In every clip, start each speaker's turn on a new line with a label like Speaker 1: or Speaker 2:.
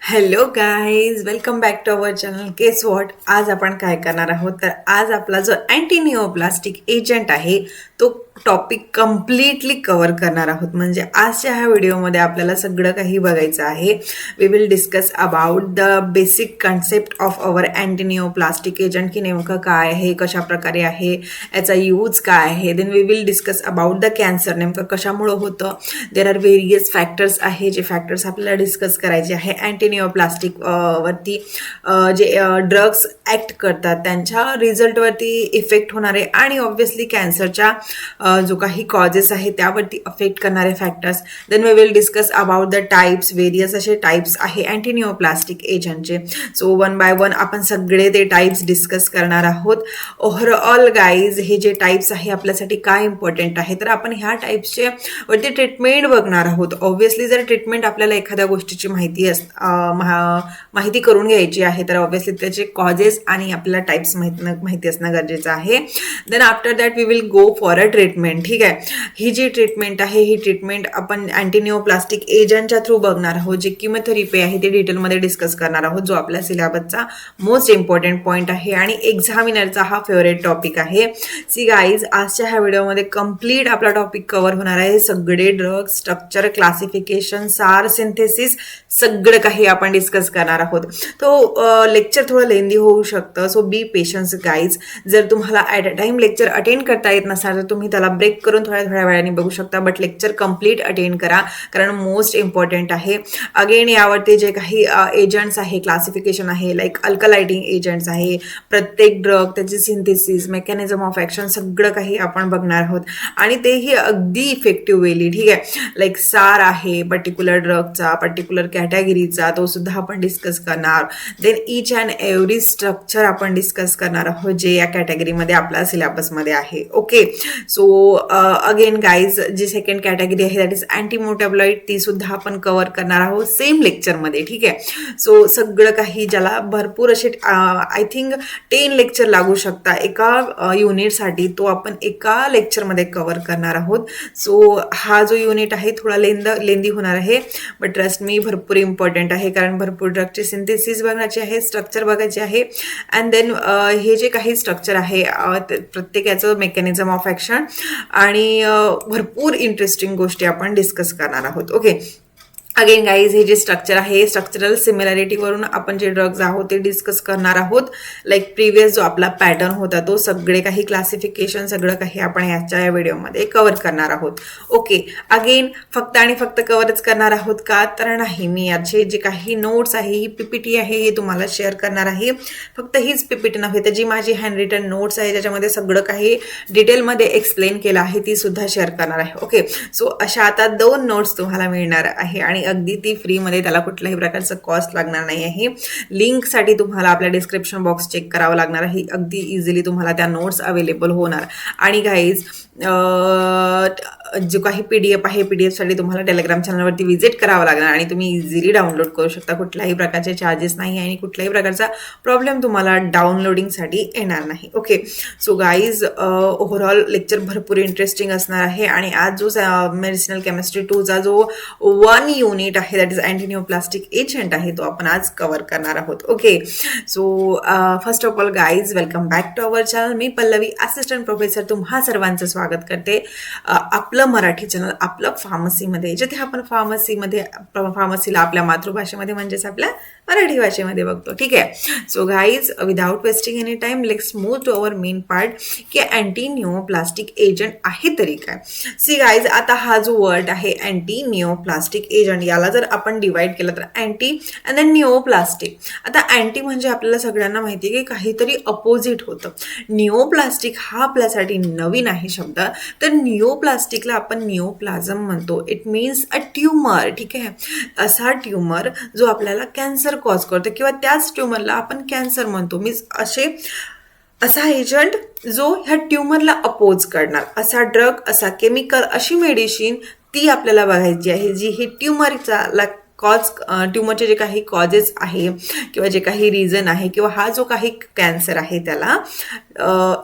Speaker 1: Hello guys, welcome back to our channel. Guess what, आज आपण काय करणार आहोत तर आज आपला जो अँटी निओप्लास्टिक एजंट आहे तो टॉपिक कम्प्लिटली कव्हर करणार आहोत. म्हणजे आजच्या ह्या व्हिडिओमध्ये आपल्याला सगळं काही बघायचं आहे. We will discuss about the basic concept of our anti निओप्लास्टिक agent, की नेमकं काय आहे, कशा प्रकारे आहे, याचा यूज काय आहे. Then we will discuss about the cancer, नेमकं कशामुळं होतं. देर आर व्हेरियस फॅक्टर्स आहे, जे फॅक्टर्स आपल्याला डिस्कस करायचे आहे. अँटी निओप्लास्टिक वरती जे ड्रग्स ॲक्ट करतात त्यांच्या रिझल्टवरती इफेक्ट होणारे आणि ऑब्व्हियसली कॅन्सरच्या जो काही कॉजेस आहे त्यावरती अफेक्ट करणारे factors. Then we will discuss about the types. Various असे टाईप्स आहे अँटी निओप्लास्टिक एजंटचे. सो वन बाय वन आपण सगळे ते टाईप्स डिस्कस करणार आहोत. ओव्हरऑल गाईज, हे जे टाईप्स आहे आपल्यासाठी काय इम्पॉर्टंट आहे तर आपण ह्या टाईप्सचे वरती ट्रीटमेंट बघणार आहोत. ऑब्व्हियसली जर ट्रीटमेंट आपल्याला एखाद्या गोष्टीची माहिती करून घ्यायची आहे तर ऑब्व्हियसली त्याचे कॉजेस आणि आपल्याला टाईप्स माहिती असणं गरजेचं आहे. Then after that we will go for a treatment. ठीक आहे, ही जी ट्रीटमेंट आहे ही ट्रीटमेंट आपण अँटी निओप्लास्टिक एजंटच्या थ्रू बघणार आहोत. जे किमोथेरपी आहे ते डिटेलमध्ये डिस्कस करणार आहोत, जो आपल्या सिलेबसचा मोस्ट इम्पॉर्टंट पॉईंट आहे आणि एक्झामिनरचा हा फेवरेट टॉपिक आहे. सी गाईज, आजच्या ह्या व्हिडिओमध्ये कम्प्लीट आपला टॉपिक कव्हर होणार आहे. सगळे ड्रग स्ट्रक्चर, क्लासिफिकेशन, सार सिंथेसिस, सगळं काही आपण डिस्कस करणार आहोत. तो लेक्चर थोडं लेंदी होऊ शकतं, सो बी पेशन्स गाईज. जर तुम्हाला at a time lecture attend करता येत नसाल तर तुम्ही त्याला ब्रेक करून थोड्या वेळाने बघू शकता, बट लेक्चर कम्प्लीट अटेंड करा कारण मोस्ट इम्पॉर्टंट आहे. अगेन यावरती जे काही एजंट्स आहे, क्लासिफिकेशन आहे, लाईक अल्कलायटिंग एजंट्स आहे, प्रत्येक ड्रग, त्याची सिंथेसिस, मेकॅनिझम ऑफ ॲक्शन, सगळं काही आपण बघणार आहोत आणि तेही अगदी इफेक्टिव्ह वेली. ठीक आहे, लाईक सार आहे पर्टिक्युलर ड्रगचा, पर्टिक्युलर कॅटेगरीचा, तो सुद्धा आपण डिस्कस करणार. Then each and every structure आपण डिस्कस करणार आहोत जे या कॅटेगरीमध्ये आपल्या सिलेबसमध्ये आहे. ओके, सो अगेन गाईज, जी सेकंड कॅटेगरी आहे दॅट इज अँटीमेटाबॉलाइट, ती सुद्धा आपण कव्हर करणार आहोत सेम लेक्चरमध्ये. ठीक आहे, सो सगळं काही ज्याला भरपूर असे आय थिंक 10 लेक्चर लागू शकता एका युनिटसाठी, तो आपण एका लेक्चरमध्ये कव्हर करणार आहोत. सो हा जो युनिट आहे थोडा लेंदी होणार आहे, बट ट्रस्ट मी भरपूर इम्पॉर्टंट आहे कारण भरपूर ड्रगचे सिंथेसिस बघायचे आहे, स्ट्रक्चर बघायचे आहे अँड देन हे जे काही स्ट्रक्चर आहे प्रत्येकाचं मेकॅनिझम ऑफ ॲक्शन आणि भरपूर इंटरेस्टिंग गोष्टी आपण डिस्कस करणार आहोत. ओके, अगेन गाईज, हे जे स्ट्रक्चर आहे स्ट्रक्चरल सिमिलॅरिटीवरून आपण जे ड्रग्ज आहोत ते डिस्कस करणार आहोत. लाईक प्रिव्हियस जो आपला पॅटर्न होता तो सगळे काही क्लासिफिकेशन सगळं काही आपण ह्याच्या या व्हिडिओमध्ये कव्हर करणार आहोत. ओके, अगेन फक्त आणि फक्त कव्हरच करणार आहोत का तर नाही, मी याचे जे काही नोट्स आहे, ही पीपीटी आहे, हे तुम्हाला शेअर करणार आहे. फक्त हीच पीपीटी नव्हे तर जी माझी हँड रिटन नोट्स आहे ज्याच्यामध्ये सगळं काही डिटेलमध्ये एक्सप्लेन केलं आहे ती सुद्धा शेअर करणार आहे. ओके, सो अशा आता 2 नोट्स तुम्हाला मिळणार आहे आणि अगदी ती फ्रीमध्ये, त्याला कुठल्याही प्रकारचं कॉस्ट लागणार नाही आहे. लिंकसाठी तुम्हाला आपल्या डिस्क्रिप्शन बॉक्स चेक करावं लागणार आहे. अगदी इझिली तुम्हाला त्या नोट्स अवेलेबल होणार. आणि गाईज, जो काही PDF आहे PDFसाठी तुम्हाला टेलिग्राम चॅनलवरती व्हिजिट करावं लागणार आणि तुम्ही इझिली डाउनलोड करू शकता. कुठल्याही प्रकारचे चार्जेस नाही आणि कुठल्याही प्रकारचा प्रॉब्लेम तुम्हाला डाउनलोडिंगसाठी येणार नाही. Okay, so guys, overall lecture भरपूर इंटरेस्टिंग असणार आहे आणि आज जो मेडिसिनल केमिस्ट्री 2चा जो 1 युनिट आहे दॅट इज अँटी निओप्लास्टिक एजंट आहे तो आपण आज कव्हर करणार आहोत. Okay, so first of all guys, welcome back to our channel. मी पल्लवी, असिस्टंट प्रोफेसर, तुम्हा सर्वांचं स्वागत करते आपलं मराठी चॅनल, आपलं फार्मसीमध्ये, जिथे आपण फार्मसीला आपल्या मातृभाषेमध्ये म्हणजेच आपल्या मराठी भाषेमध्ये बघतो. ठीक आहे, so guys, without wasting any time let's move to our main part, की अँटी निओप्लास्टिक एजंट आहे तरी काय. सी गाईज, आता हा जो वर्ड आहे अँटी निओप्लास्टिक एजंट, याला जर आपण डिवाइड केलं तर अँटी अँड देन निओप्लास्टिक. आता अँटी म्हणजे आपल्याला सगळ्यांना माहिती आहे की काहीतरी अपोजिट होतं. निओप्लास्टिक हा आपल्यासाठी नवीन आहे शब्द, तर निओप्लास्टिकला आपण निओप्लाझम म्हणतो. It means a tumour. ठीक आहे, असा ट्युमर जो आपल्याला कॅन्सर कॉज करतो किंवा त्याच ट्युमरला आपण कॅन्सर म्हणतो. मीन्स असा एजंट जो ह्या ट्युमरला अपोज करणार, असा ड्रग, असा केमिकल, अशी मेडिसिन ती आपल्याला बघायची आहे जी ही ट्युमरला ट्युमरचे जे काही कॉजेस आहे किंवा जे काही रिझन आहे किंवा हा जो काही कॅन्सर आहे त्याला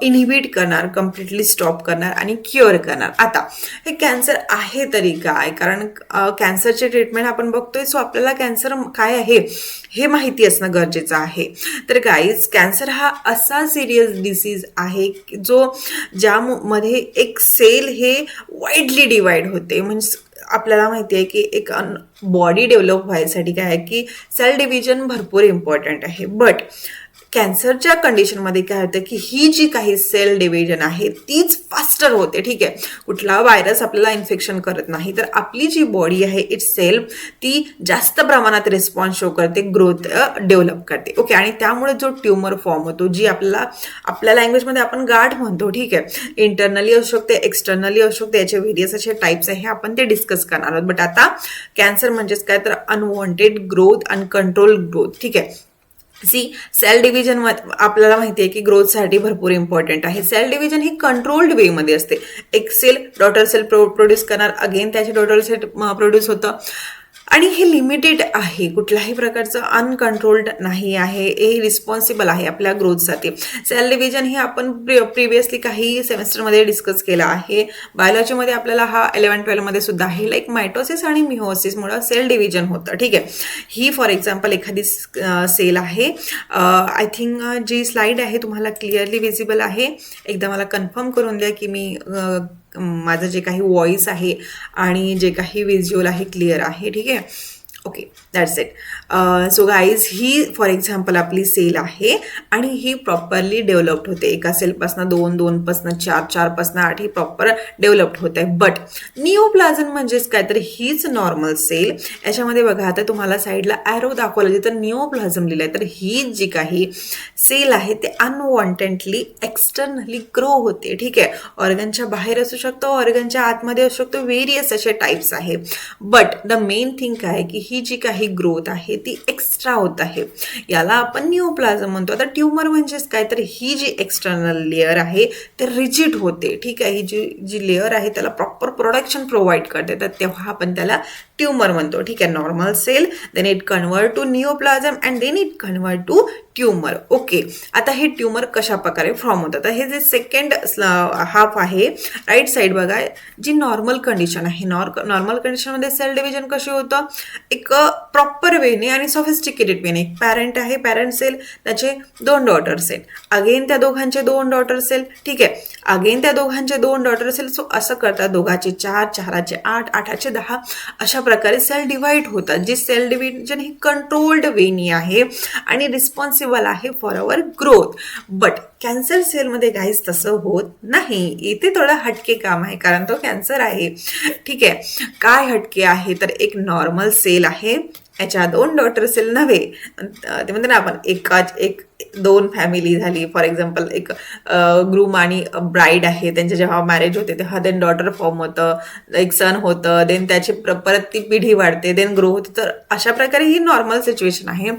Speaker 1: इनहिबिट करणार, कम्प्लिटली स्टॉप करणार आणि क्युअर करणार. आता हे कॅन्सर आहे तरी काय, कारण कॅन्सरचे ट्रीटमेंट आपण बघतोय, सो आपल्याला कॅन्सर काय आहे हे माहिती असणं गरजेचं आहे. तर गाईज, कॅन्सर हा असा सिरियस डिसीज आहे जो ज्यामध्ये एक सेल हे वाईडली डिवाइड होते. म्हणजे आपल्याला माहिती आहे की एक बॉडी डेव्हलप व्हायसाठी काय आहे की सेल डिव्हिजन भरपूर इम्पॉर्टंट आहे. बट कॅन्सरच्या कंडिशनमध्ये काय होतं की ही जी काही सेल डिव्हिजन आहे तीच फास्टर होते. ठीक आहे, कुठला व्हायरस आपल्याला इन्फेक्शन करत नाही, तर आपली जी बॉडी आहे इट्स सेल ती जास्त प्रमाणात रिस्पॉन्स शो करते, ग्रोथ डेव्हलप करते. ओके, आणि त्यामुळे जो ट्युमर फॉर्म होतो, जी आपल्या लँग्वेजमध्ये आपण गाठ म्हणतो. ठीक आहे, इंटरनली असू शकते, एक्सटर्नली असू शकते, याचे व्हेरियस असे टाइप्स आहे, आपण ते डिस्कस करणार आहोत. बट आता कॅन्सर म्हणजेच काय, तर अनवॉन्टेड ग्रोथ, अनकंट्रोल ग्रोथ. ठीक आहे, सेल डिव्हिजन आपल्याला माहिती आहे की ग्रोथसाठी भरपूर इम्पॉर्टंट आहे. सेल डिव्हिजन ही कंट्रोल्ड वेमध्ये असते. एक सेल डॉटर सेल प्रोड्यूस करणार, अगेन त्याचे डॉटर सेल प्रोड्यूस होतं, आणि हे लिमिटेड आहे, कुठल्याही प्रकारचं अनकंट्रोल्ड नाही आहे, हे रिस्पॉन्सिबल आहे आपल्या ग्रोथसाठी. सेल डिव्हिजन हे आपण प्रिव्हियसली काही सेमेस्टरमध्ये डिस्कस केलं आहे. बायोलॉजीमध्ये आपल्याला हा 11-12 मध्ये सुद्धा आहे. लाईक मायटोसिस आणि मिओसिसमुळे सेल डिव्हिजन होतं. ठीक आहे, ही फॉर एक्झाम्पल एखादी सेल आहे. आय थिंक जी स्लाइड आहे तुम्हाला क्लिअरली विजिबल आहे. एकदा मला कन्फर्म करून द्या की मी माझं जे काही व्हॉइस आहे आणि जे काही व्हिज्युअल आहे क्लिअर आहे. ठीक आहे, okay, that's it. So guys, he for example आपली सेल आहे आणि ही प्रॉपरली डेव्हलप्ड होते. एका सेलपासून 2, 2पासून 4, 4पासून 8 ही प्रॉपर डेव्हलप्ड होत आहे. बट निओप्लाझम म्हणजेच काय, तर हीच नॉर्मल सेल. याच्यामध्ये बघा, आता तुम्हाला साईडला ॲरो दाखवला जिथं निओप्लाझम लिहिलं आहे, तर ही जी काही सेल आहे ते अनवॉन्टेडली एक्सटर्नली ग्रो होते. ठीक आहे, ऑर्गनच्या बाहेर असू शकतो, ऑर्गनच्या आतमध्ये असू शकतो, व्हेरियस असे टाइप्स आहे. बट द मेन थिंग काय आहे की ही जी काही ग्रोथ आहे ती एक्स्ट्रा होत आहे, याला आपण निओप्लाझम म्हणतो. आता ट्युमर म्हणजेच काय, तर ही जी एक्सटर्नल लेअर आहे ते रिजिड होते. ठीक आहे, ही जी लेअर आहे त्याला प्रॉपर प्रोडक्शन प्रोव्हाइड करते, तर तेव्हा आपण त्याला ट्युमर म्हणतो. ठीक आहे, normal cell, then it convert to neoplasm and then it convert to tumour. Okay, आता हे ट्युमर कशा प्रकारे फॉर्म होतं, तर हे जे सेकंड हाफ आहे राईट साईड बघा, जी नॉर्मल कंडिशन आहे, नॉर्मल कंडिशनमध्ये सेल डिव्हिजन कसे होतं, एक प्रॉपर वेने आणि सॉफिस्टिकेटेड वेने. एक पॅरेंट आहे, पॅरेंट सेल, त्याचे 2 डॉटर सेल, अगेन त्या दोघांचे 2 डॉटर सेल. ठीक आहे, अगेन त्या दोघांचे 2 डॉटर सेल. सो असं करतात, दोघाचे 4, 4चे 8, 8चे 10, अशा प्रकारे सेल डिवाइड होतात. जी सेल डिव्हिजन ही कंट्रोल्ड वेनी आहे आणि रिस्पॉन्सिबल आहे for our growth. But cancer सेलमध्ये काहीच तसं होत नाही. इथे थोडं हटके काम आहे, कारण तो कॅन्सर आहे. ठीक आहे, काय हटके आहे, तर एक नॉर्मल सेल आहे, याच्या 2 डॉटर सेल नव्हे. ते म्हणते ना आपण, एक 2 फॅमिली झाली, फॉर एक्झाम्पल एक ग्रूम आणि ब्राईड आहे, त्यांचे जेव्हा मॅरेज होते तेव्हा देन डॉटर फॉर्म होतं, एक सन होतं, देन त्याची परत ती पिढी वाढते, देन ग्रो होते. तर अशा प्रकारे ही नॉर्मल सिच्युएशन आहे.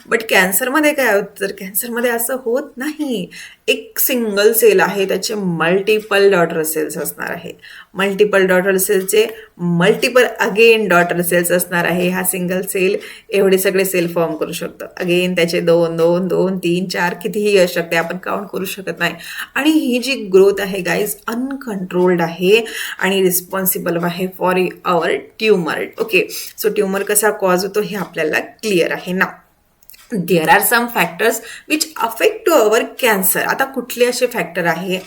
Speaker 1: बट कॅन्सरमध्ये काय होतं, तर कॅन्सरमध्ये असं होत नाही. एक सिंगल सेल आहे, त्याचे मल्टिपल डॉटर सेल्स असणार आहे, मल्टिपल डॉटर सेलचे मल्टिपल अगेन डॉटर सेल्स असणार आहे. हा सिंगल सेल एवढे सगळे सेल फॉर्म करू शकतो. अगेन त्याचे 2, 2, 2, 3, 4 कितीही असू शकते, आपण काउंट करू शकत नाही. आणि ही जी ग्रोथ आहे गाईज अनकंट्रोल्ड आहे आणि रिस्पॉन्सिबल आहे for our tumour. Okay, so tumour कसा कॉज होतो हे आपल्याला क्लिअर आहे ना. There are some factors which affect to our cancer. आता कुठले असे फॅक्टर आहे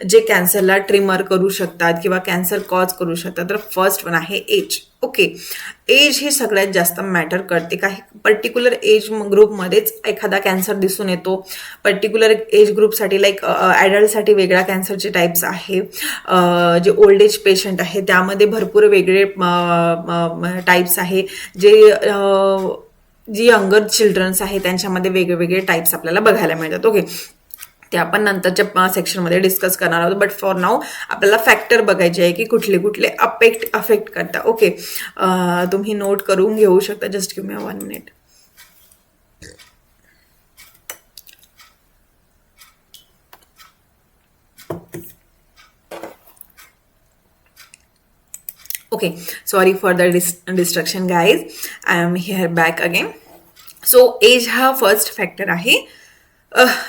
Speaker 1: जे कॅन्सरला ट्रिमर करू शकतात किंवा कॅन्सर कॉज करू शकतात, तर फर्स्ट वन आहे एज. ओके, एज ही सगळ्यात जास्त मॅटर करते. काही पर्टिक्युलर एज ग्रुपमध्येच एखादा कॅन्सर दिसून येतो. पर्टिक्युलर एज ग्रुपसाठी लाईक ॲडल्टसाठी वेगळ्या कॅन्सरचे टाईप्स आहे, जे ओल्ड एज पेशंट आहे त्यामध्ये भरपूर वेगळे टाईप्स आहे, जे जी यंगर चिल्ड्रन्स आहे त्यांच्यामध्ये वेगवेगळे टाईप्स आपल्याला बघायला मिळतात. ओके, ते आपण नंतरच्या सेक्शनमध्ये डिस्कस करणार आहोत. बट फॉर नाऊ आपल्याला फॅक्टर बघायचे आहे की कुठले कुठले अफेक्ट करतात. ओके, तुम्ही नोट करून घेऊ शकता. Just give me 1 minute. Okay, sorry for the distraction guys. I am here back again. So age हा फर्स्ट फॅक्टर आहे.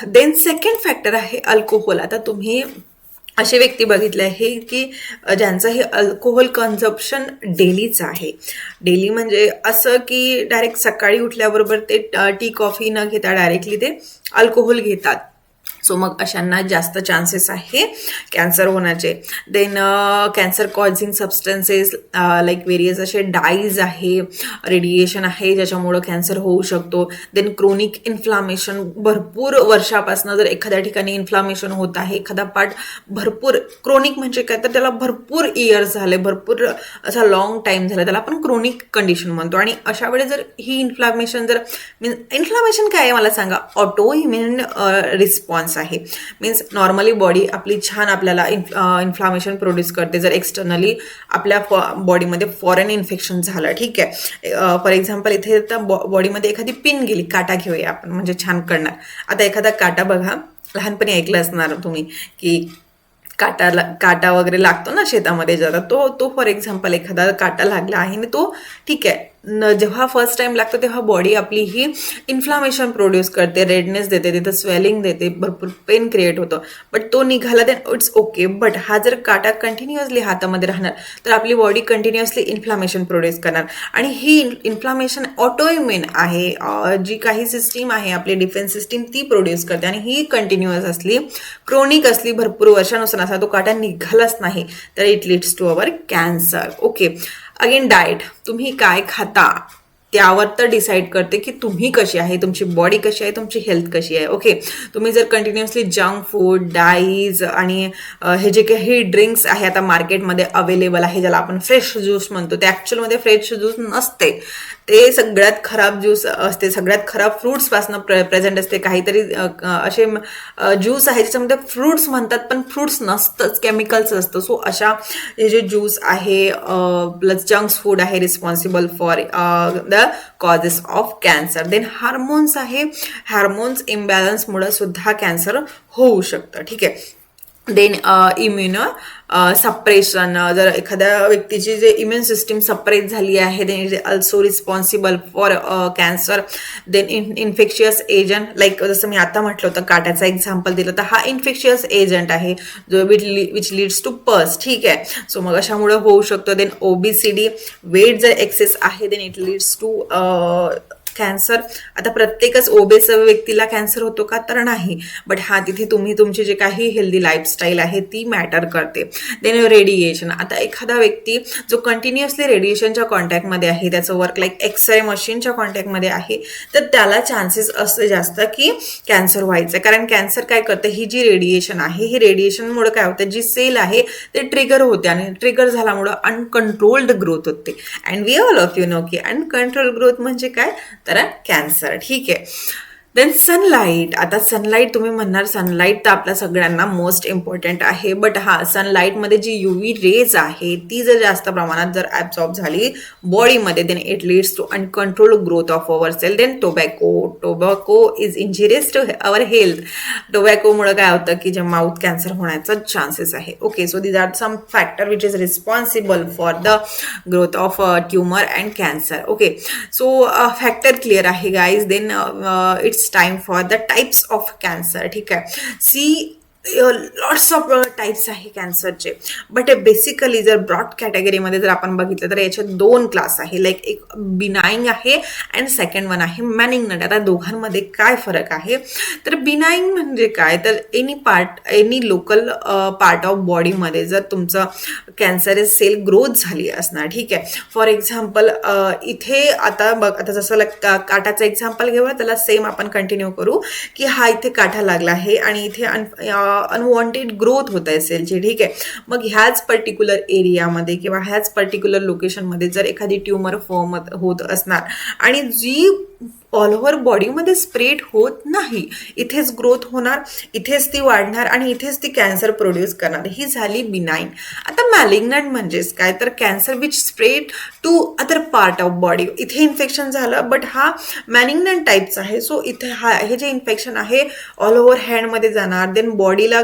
Speaker 1: देन सेकंड फॅक्टर आहे अल्कोहोल. आता तुम्ही असे व्यक्ती बघितले आहे की ज्यांचं हे अल्कोहोल कन्झम्पशन डेलीचं आहे. डेली म्हणजे असं की डायरेक्ट सकाळी उठल्याबरोबर ते टी कॉफी न घेता डायरेक्टली ते अल्कोहोल घेतात. सो मग अशांना जास्त चान्सेस आहे कॅन्सर होण्याचे. Then cancer causing substances like various असे डाईज आहे, रेडिएशन आहे ज्याच्यामुळं कॅन्सर होऊ शकतो. देन क्रोनिक इन्फ्लामेशन, भरपूर वर्षापासून जर एखाद्या ठिकाणी इन्फ्लामेशन होत आहे, एखादा पार्ट भरपूर क्रोनिक म्हणजे काय तर त्याला भरपूर इयर्स झाले, भरपूर असा लॉंग टाईम झाला, त्याला आपण क्रोनिक कंडिशन म्हणतो. आणि अशा वेळेस जर ही इन्फ्लामेशन जर इन्फ्लामेशन काय आहे मला सांगा, ऑटो इम्युन रिस्पॉन्स आहे. मीन्स नॉर्मली बॉडी आपली छान आपल्याला इन्फ्लामेशन प्रोड्यूस करते जर एक्सटर्नली आपल्या बॉडीमध्ये फॉरेन इन्फेक्शन झालं. ठीक आहे, फॉर एक्झाम्पल इथे बॉडीमध्ये एखादी पिन गेली, काटा घेऊया आपण म्हणजे छान करणार. आता एखादा काटा बघा, लहानपणी ऐकलं असणार तुम्ही की काटा वगैरे लागतो ना शेतामध्ये जरा, तो फॉर एक्झाम्पल एखादा काटा लागला आहे आणि तो ठीक आहे जेव्हा फर्स्ट टाइम लागतो तेव्हा बॉडी आपली ही इन्फ्लामेशन प्रोड्यूस करते, रेडनेस देते, तिथं स्वेलिंग देते, भरपूर पेन क्रिएट होतं. बट तो निघाला देन इट्स ओके. बट हा जर काटा कंटिन्युअसली हातामध्ये राहणार तर आपली बॉडी कंटिन्युअसली इन्फ्लामेशन प्रोड्यूस करणार. आणि ही इन्फ्लामेशन ऑटोइम्युन आहे, जी काही सिस्टीम आहे आपली डिफेन्स सिस्टीम ती प्रोड्यूस करते. आणि ही कंटिन्युअस असली, क्रोनिक असली, भरपूर वर्षानुसार असा तो काटा निघालाच नाही तर it leads to our cancer. Okay, again diet, तुम्ही काय खाता त्यावर तर डिसाईड करते की तुम्ही कशी आहे, तुमची बॉडी कशी आहे, तुमची हेल्थ कशी आहे. ओके, तुम्ही जर कंटिन्युअसली जंक फूड, डाईज आणि हे जे काही ड्रिंक्स आहे आता मार्केटमध्ये अवेलेबल आहे, ज्याला आपण फ्रेश ज्यूस म्हणतो, ते ॲक्च्युअलमध्ये फ्रेश ज्यूस नसते, ते सगळ्यात खराब ज्यूस असते, सगळ्यात खराब फ्रूट्सपासून प्रेझेंट असते. काहीतरी असे ज्यूस आहे ज्याच्यामध्ये फ्रूट्स म्हणतात पण फ्रूट्स नसतंच, केमिकल्स असतं. सो अशा हे जे ज्यूस आहे प्लस जंक फूड आहे responsible for the causes of cancer. Then hormones आहे, हार्मोन्स इम्बॅलन्समुळे सुद्धा कॅन्सर होऊ शकतं. ठीक आहे. देन इम्युनो सप्रेशन, जर एखाद्या व्यक्तीची जे इम्युन सिस्टीम सप्रेस झाली आहे then it is also responsible for cancer. Then infectious agent, like जसं मी आता म्हटलं होतं काट्याचा एक्झाम्पल दिलं, तर हा इन्फेक्शियस एजंट आहे जो विच लीड्स टू पस. ठीक आहे, सो मग अशामुळे होऊ शकतो. देन ओबेसिटी, वेट जर एक्सेस आहे then it leads to cancer. आता प्रत्येकच ओबेस व्यक्तीला कॅन्सर होतो का, तर नाही. बट हा तिथे तुम्ही तुमची जे काही हेल्दी लाईफस्टाईल आहे ती मॅटर करते. देन रेडिएशन, आता एखादा व्यक्ती जो कंटिन्युअसली रेडिएशनच्या कॉन्टॅक्टमध्ये आहे, त्याचं वर्क लाईक एक्सरे मशीनच्या कॉन्टॅक्टमध्ये आहे, तर त्याला चान्सेस असते जास्त की कॅन्सर व्हायचं. कारण कॅन्सर काय करतं, ही जी रेडिएशन आहे ही रेडिएशनमुळे काय होतं, जी सेल आहे ते ट्रिगर होते आणि ट्रिगर झाल्यामुळं अनकंट्रोल्ड ग्रोथ होते. And we all of you know की अनकंट्रोल ग्रोथ म्हणजे काय, तर कॅन्सर. ठीक आहे. देन सनलाईट, आता सनलाईट तुम्ही म्हणणार सनलाईट तर आपल्या सगळ्यांना मोस्ट इम्पॉर्टंट आहे. बट हा सनलाईटमध्ये जी UV रेज आहे ती जर जास्त प्रमाणात जर ॲब्सॉर्ब झाली बॉडीमध्ये then it leads to uncontrol growth of our cell. Then tobacco is injurious to our health. टोबॅकोमुळे काय होतं की जे माउथ कॅन्सर होण्याचा चान्सेस आहे. Okay, so these are some factor which is responsible for the growth of tumour and cancer. Okay, so factor clear आहे guys. Then it's time for the types of cancer. ठीक आहे, see lots of types आहे कॅन्सरचे. But basically जर broad कॅटेगरीमध्ये जर आपण बघितलं तर याचे 2 क्लास आहे, लाईक एक बिनाईंग आहे अँड सेकंड वन आहे मॅनिग्नंट. आता दोघांमध्ये काय फरक आहे, तर बिनाईंग म्हणजे काय, तर एनी लोकल पार्ट ऑफ बॉडीमध्ये जर तुमचं कॅन्सर सेल ग्रोथ झाली असणार. ठीक आहे, फॉर एक्झाम्पल इथे आता जसं काटाचं एक्झाम्पल घेऊया, त्याला सेम आपण कंटिन्यू करू की हा इथे काटा लागला आहे आणि इथे अनवॉन्टेड ग्रोथ होत आहे सेलची. ठीक आहे, मग ह्याच पर्टिक्युलर एरियामध्ये किंवा ह्याच पर्टिक्युलर लोकेशनमध्ये जर एखादी ट्युमर फॉर्म होत असणार आणि जी ऑल ओव्हर बॉडीमध्ये स्प्रेड होत नाही. इथेच ग्रोथ होणार, इथेच ती वाढणार आणि इथेच ती कॅन्सर प्रोड्यूस करणार. ही झाली बिनाईन. आता मॅलिग्नंट म्हणजेच काय, तर cancer which spread to other part of body. इथे इन्फेक्शन झालं, बट हा मॅलिग्नंट टाईपचा आहे. सो इथे हे जे इन्फेक्शन आहे ऑल ओव्हर हँडमध्ये जाणार, देन बॉडीला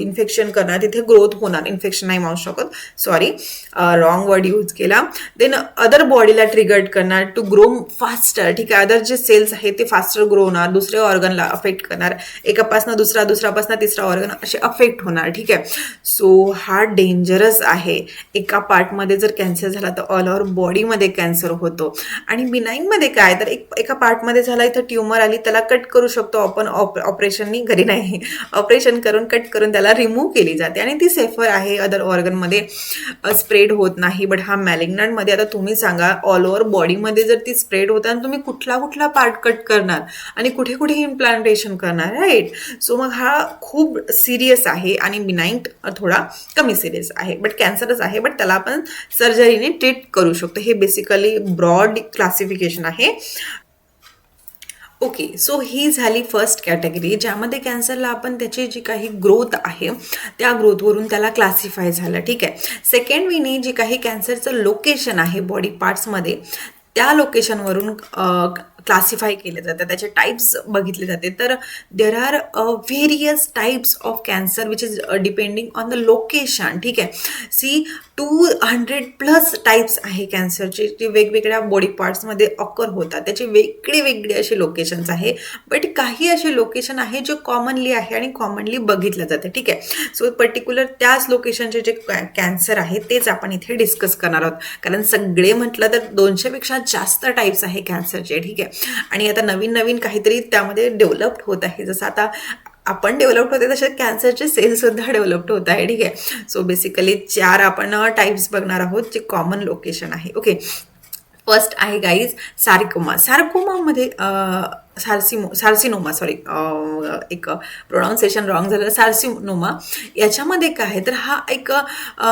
Speaker 1: इन्फेक्शन करणार, तिथे ग्रोथ होणार. इन्फेक्शन नाही म्हणू शकत, सॉरी, रॉंग वर्ड यूज केला. देन अदर बॉडीला ट्रिगर्ड करणार टू ग्रो फास्टर. ठीक आहे, अदर जे सेल्स आहेत ते फास्टर ग्रो होणार, दुसऱ्या ऑर्गनला अफेक्ट करणार, एकापासून दुसरा, दुसऱ्यापासून तिसरा ऑर्गन असे अफेक्ट होणार. ठीक आहे, सो हा डेंजरस आहे. एका पार्टमध्ये जर कॅन्सर झाला तर ऑल ओव्हर बॉडीमध्ये कॅन्सर होतो. आणि बिनाईनमध्ये काय, तर एका पार्टमध्ये झाला, इथं ट्युमर आली, त्याला कट करू शकतो आपण ऑपरेशननी, घरी नाही, ऑपरेशन करून कट करून त्याला रिमूव्ह केली जाते आणि ती सेफर आहे, अदर ऑर्गनमध्ये स्प्रेड होत नाही. बट हा मॅलिग्नंटमध्ये आता तुम्ही सांगा, ऑल ओव्हर बॉडीमध्ये जर ती स्प्रेड होत आणि तुम्ही कुठला कुठला पार्ट कट करणार आणि कुठे कुठे इम्प्लांटेशन करणार, राईट. सो मग हा खूप सिरियस आहे आणि बिनाईन थोडा कमी सिरियस आहे, बट कॅन्सरच आहे, बट त्याला आपण सर्जरीने ट्रीट करू शकतो. हे बेसिकली ब्रॉड क्लासिफिकेशन आहे. ओके, सो ही झाली फर्स्ट कॅटेगरी, ज्यामध्ये कॅन्सरला आपण त्याची जी काही ग्रोथ आहे त्या ग्रोथवरून त्याला क्लासिफाय झालं. ठीक आहे, सेकंड वेनी जी काही कॅन्सरचं लोकेशन आहे बॉडी पार्ट्समध्ये, त्या लोकेशनवरून क्लासिफाय केले जातात, त्याचे टाईप्स बघितले जाते. तर देर are various types of cancer which is depending on the location. ठीक आहे, सी 200+ टाईप्स आहे कॅन्सरचे, जे वेगवेगळ्या बॉडी पार्ट्समध्ये ऑकर होतात. त्याचे वेगळे वेगळे असे लोकेशन्स आहे, बट काही असे लोकेशन आहे जे कॉमनली आहे आणि कॉमनली बघितलं जातं. ठीक आहे, सो पर्टिक्युलर त्याच लोकेशनचे जे कॅन्सर आहे तेच आपण इथे डिस्कस करणार आहोत, कारण सगळे म्हटलं तर 200पेक्षा जास्त टाईप्स आहे कॅन्सरचे. ठीक आहे, आणि आता नवीन नवीन काहीतरी त्यामध्ये डेव्हलप्ड होत आहे. जसं आता आपण डेव्हलप्ड होते तसे कॅन्सरचे सेलसुद्धा डेव्हलप्ड होत आहे. ठीक आहे, सो बेसिकली 4 आपण टाईप्स बघणार आहोत जे कॉमन लोकेशन आहे. ओके, फर्स्ट आहे गाईज सार्कोमा. सार्कोमामध्ये सार्सिनोमा, सॉरी, एक प्रोनाऊन्सिएशन रॉंग झालं, सार्सिनोमा. याच्यामध्ये काय आहे, तर हा एक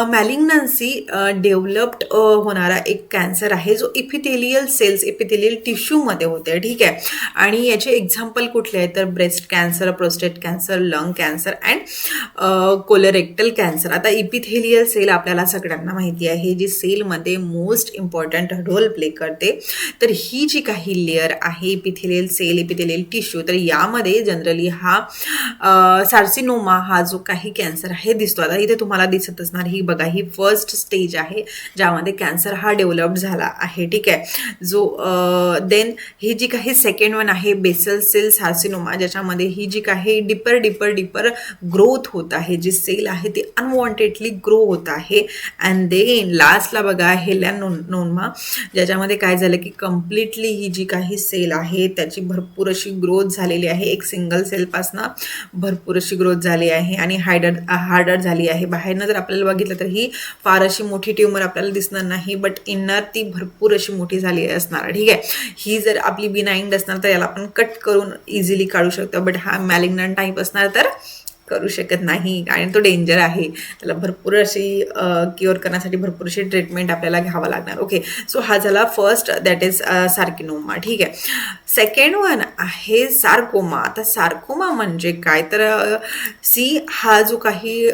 Speaker 1: मॅलिग्नन्सी डेव्हलप्ड होणारा एक कॅन्सर आहे, जो इपिथेलियल सेल्स, इपिथेलियल टिश्यूमध्ये होते. ठीक आहे, आणि याचे एक्झाम्पल कुठले आहेत, तर breast cancer, prostate cancer, lung cancer and colorectal cancer. आता इपिथेलियल सेल आपल्याला सगळ्यांना माहिती आहे, जी सेलमध्ये मोस्ट इम्पॉर्टंट रोल प्ले करते. तर ही जी काही लेअर आहे इपिथेलियल सेल, इपिथेलियल टिश्यू, तर यामध्ये जनरली हा सार्सिनोमा हा जो काही कॅन्सर आहे दिसतो. आता इथे तुम्हाला दिसत असणार, ही बघा, ही फर्स्ट स्टेज आहे ज्यामध्ये कॅन्सर हा डेव्हलप झाला आहे. ठीक आहे, जो देन ही जी काही सेकंड वन आहे बेसल सेल सार्सिनोमा, ज्याच्यामध्ये ही जी काही डिपर ग्रोथ होत आहे, जी सेल आहे ती अनवॉन्टेडली ग्रो होत आहे. अँड देन लास्टला बघा हेलॅनोमा, ज्याच्यामध्ये काय झालं की कम्प्लिटली ही जी काही सेल आहे त्याची भरपूर अशी ग्रोथ झालेली आहे. एक सिंगल सेलपासनं भरपूर अशी ग्रोथ झाली आहे आणि हार्डर झाली आहे. बाहेरनं जर आपल्याला बघितलं तर ही फार अशी मोठी ट्युमर आपल्याला दिसणार नाही, बट इनर ती भरपूर अशी मोठी झाली असणार. ठीक आहे, ही जर आपली बिनाईंड असणार तर याला आपण कट करून इझिली काढू शकतो, बट हा मॅलिग्नंट टाईप असणार तर करू शकत नाही आणि तो डेंजर आहे. त्याला भरपूर अशी क्युअर करण्यासाठी भरपूर अशी ट्रीटमेंट आपल्याला घ्यावं लागणार. ओके, सो हा झाला फर्स्ट, दॅट इज सार्किनोमा. ठीक आहे, सेकंड वन आहे सार्कोमा. आता सार्कोमा म्हणजे काय, तर हा जो काही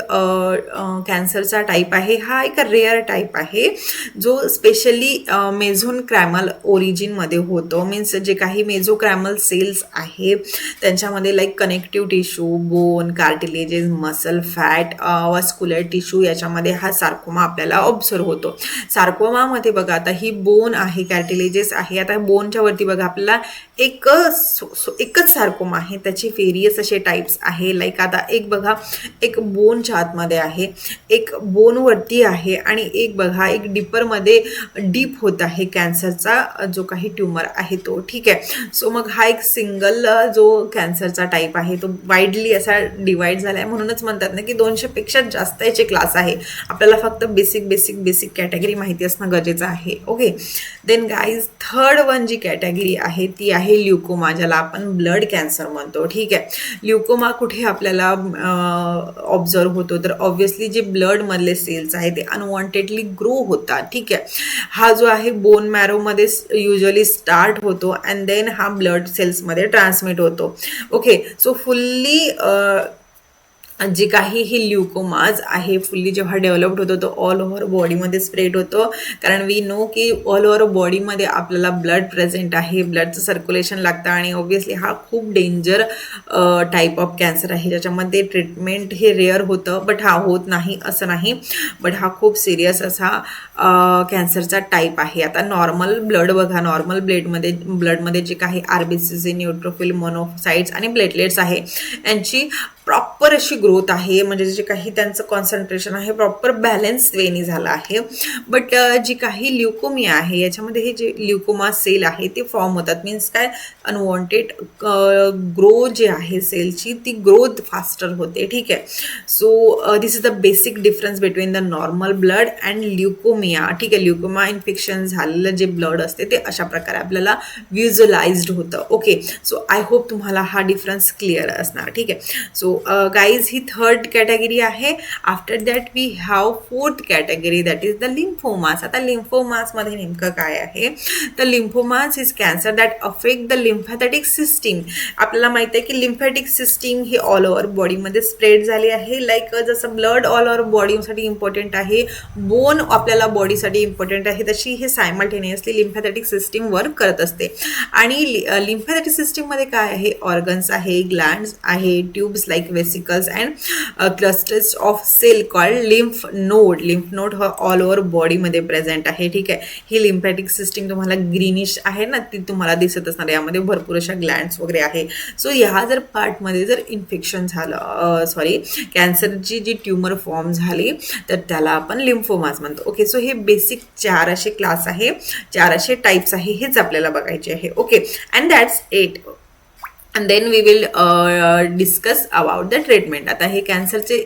Speaker 1: कॅन्सरचा टाईप आहे हा एक रेअर टाईप आहे, जो स्पेशली मेझोक्रॅमल ओरिजिनमध्ये होतो. मीन्स जे काही मेझोक्रॅमल सेल्स आहे त्यांच्यामध्ये like connective tissue, bone, cartilages, muscle, fat, vascular tissue, याच्यामध्ये हा सार्कोमा आपल्याला ऑब्झर्व होतो. सार्कोमामध्ये बघा, आता ही बोन आहे, कार्टिलेजेस आहे. आता बोनच्या वरती बघा आपल्याला एकच सार्कोमा आहे, त्याचे व्हेरियस असे टाईप्स आहे. लाईक आता एक बघा, एक बोनच्या आतमध्ये आहे, एक बोनवरती आहे आणि एक बघा एक डिपरमध्ये डीप होत आहे कॅन्सरचा जो काही ट्युमर आहे तो. ठीक आहे, सो मग हा एक सिंगल जो कॅन्सरचा टाईप आहे तो वाईडली असा डिवाइड डिवाइड झाला आहे, म्हणूनच म्हणतात ना की 200 पेक्षा जास्त याचे क्लास आहे. आपल्याला फक्त बेसिक कॅटेगरी माहिती असणं गरजेचं आहे. Okay, then guys third one जी कॅटेगरी आहे ती आहे ल्युकोमा, ज्याला आपण ब्लड कॅन्सर म्हणतो. ठीक आहे, ल्युकोमा कुठे आपल्याला ऑब्झर्व होतो, तर ऑब्व्हियसली जे ब्लड मधले सेल्स आहे ते अनवॉन्टेडली ग्रो होतात. ठीक आहे, हा जो आहे बोन मॅरोमध्ये युजली स्टार्ट होतो अँड देन हा ब्लड सेल्समध्ये ट्रान्समिट होतो. ओके, सो फुल्ली जे काही ही ल्युकोमाज आहे फुल्ली जेव्हा डेव्हलप्ड होतो तो ऑल ओव्हर बॉडीमध्ये स्प्रेड होतो, कारण वी नो की ऑल ओव्हर बॉडीमध्ये आपल्याला ब्लड प्रेझेंट आहे, ब्लडचं सर्क्युलेशन लागतं आणि ऑब्व्हियसली हा खूप डेंजर टाईप ऑफ कॅन्सर आहे, ज्याच्यामध्ये ट्रीटमेंट हे रेअर होतं, बट हा होत नाही असं नाही, बट हा खूप सिरियस असा कॅन्सरचा टाईप आहे. आता नॉर्मल ब्लड बघा, नॉर्मल ब्लडमध्ये जे काही आरबीसीसी, न्यूट्रोफिल, मोनोसाइट्स आणि प्लेटलेट्स आहे यांची प्रॉपर अशी ग्रोथ आहे, म्हणजे जे काही त्यांचं कॉन्सन्ट्रेशन आहे प्रॉपर बॅलन्स वेनी झालं आहे. बट जी काही ल्युकोमिया आहे याच्यामध्ये हे जे ल्युकोमा सेल आहे ते फॉर्म होतात, मीन्स काय, अनवॉन्टेड ग्रो जे आहे सेलची ती ग्रोथ फास्टर होते. ठीक आहे, so this is the basic difference between the normal blood and leukaemia. ठीक आहे, ल्युकोमा इन्फेक्शन झालेलं जे ब्लड असते ते अशा प्रकारे आपल्याला व्हिज्युअलाइज्ड होतं. ओके, सो आय होप तुम्हाला हा डिफरन्स क्लिअर असणार. ठीक आहे, सो गाईज ही थर्ड कॅटेगरी आहे. After that we have fourth category, that is the lymphomas. आता लिम्फोमासमध्ये नेमकं काय आहे, तर lymphomas is cancer that affect the lymphatic system. आपल्याला माहिती आहे की लिम्फॅटिक सिस्टीम ही ऑल ओव्हर बॉडीमध्ये स्प्रेड झाली आहे. लाईक जसं ब्लड ऑल ओव्हर बॉडीसाठी इम्पॉर्टंट आहे, बोन आपल्याला बॉडीसाठी इम्पॉर्टंट आहे, तशी हे सायमल्टेनियसली लिम्फॅथेटिक सिस्टीम वर्क करत असते. आणि लिम्फॅथेटिक सिस्टीममध्ये काय आहे, ऑर्गन्स आहे, ग्लँड्स आहे, tubes like vesicles and clusters of cell called lymph node. Lymph node हा ऑल ओव्हर बॉडीमध्ये प्रेझेंट आहे. ठीक आहे, ही लिम्फॅटिक सिस्टीम तुम्हाला ग्रीनिश आहे ना, ती तुम्हाला दिसत असणार, यामध्ये भरपूर अशा ग्लँड्स वगैरे आहे. सो ह्या जर पार्टमध्ये जर इन्फेक्शन झालं, कॅन्सरची जी ट्यूमर फॉर्म झाली तर त्याला आपण लिम्फोमास म्हणतो. ओके, सो हे बेसिक 4 असे क्लास आहे, 4 असे टाईप्स आहे, हेच आपल्याला बघायचे आहे. Okay, and that's it. And then we will discuss about the treatment. आता हे कॅन्सरचे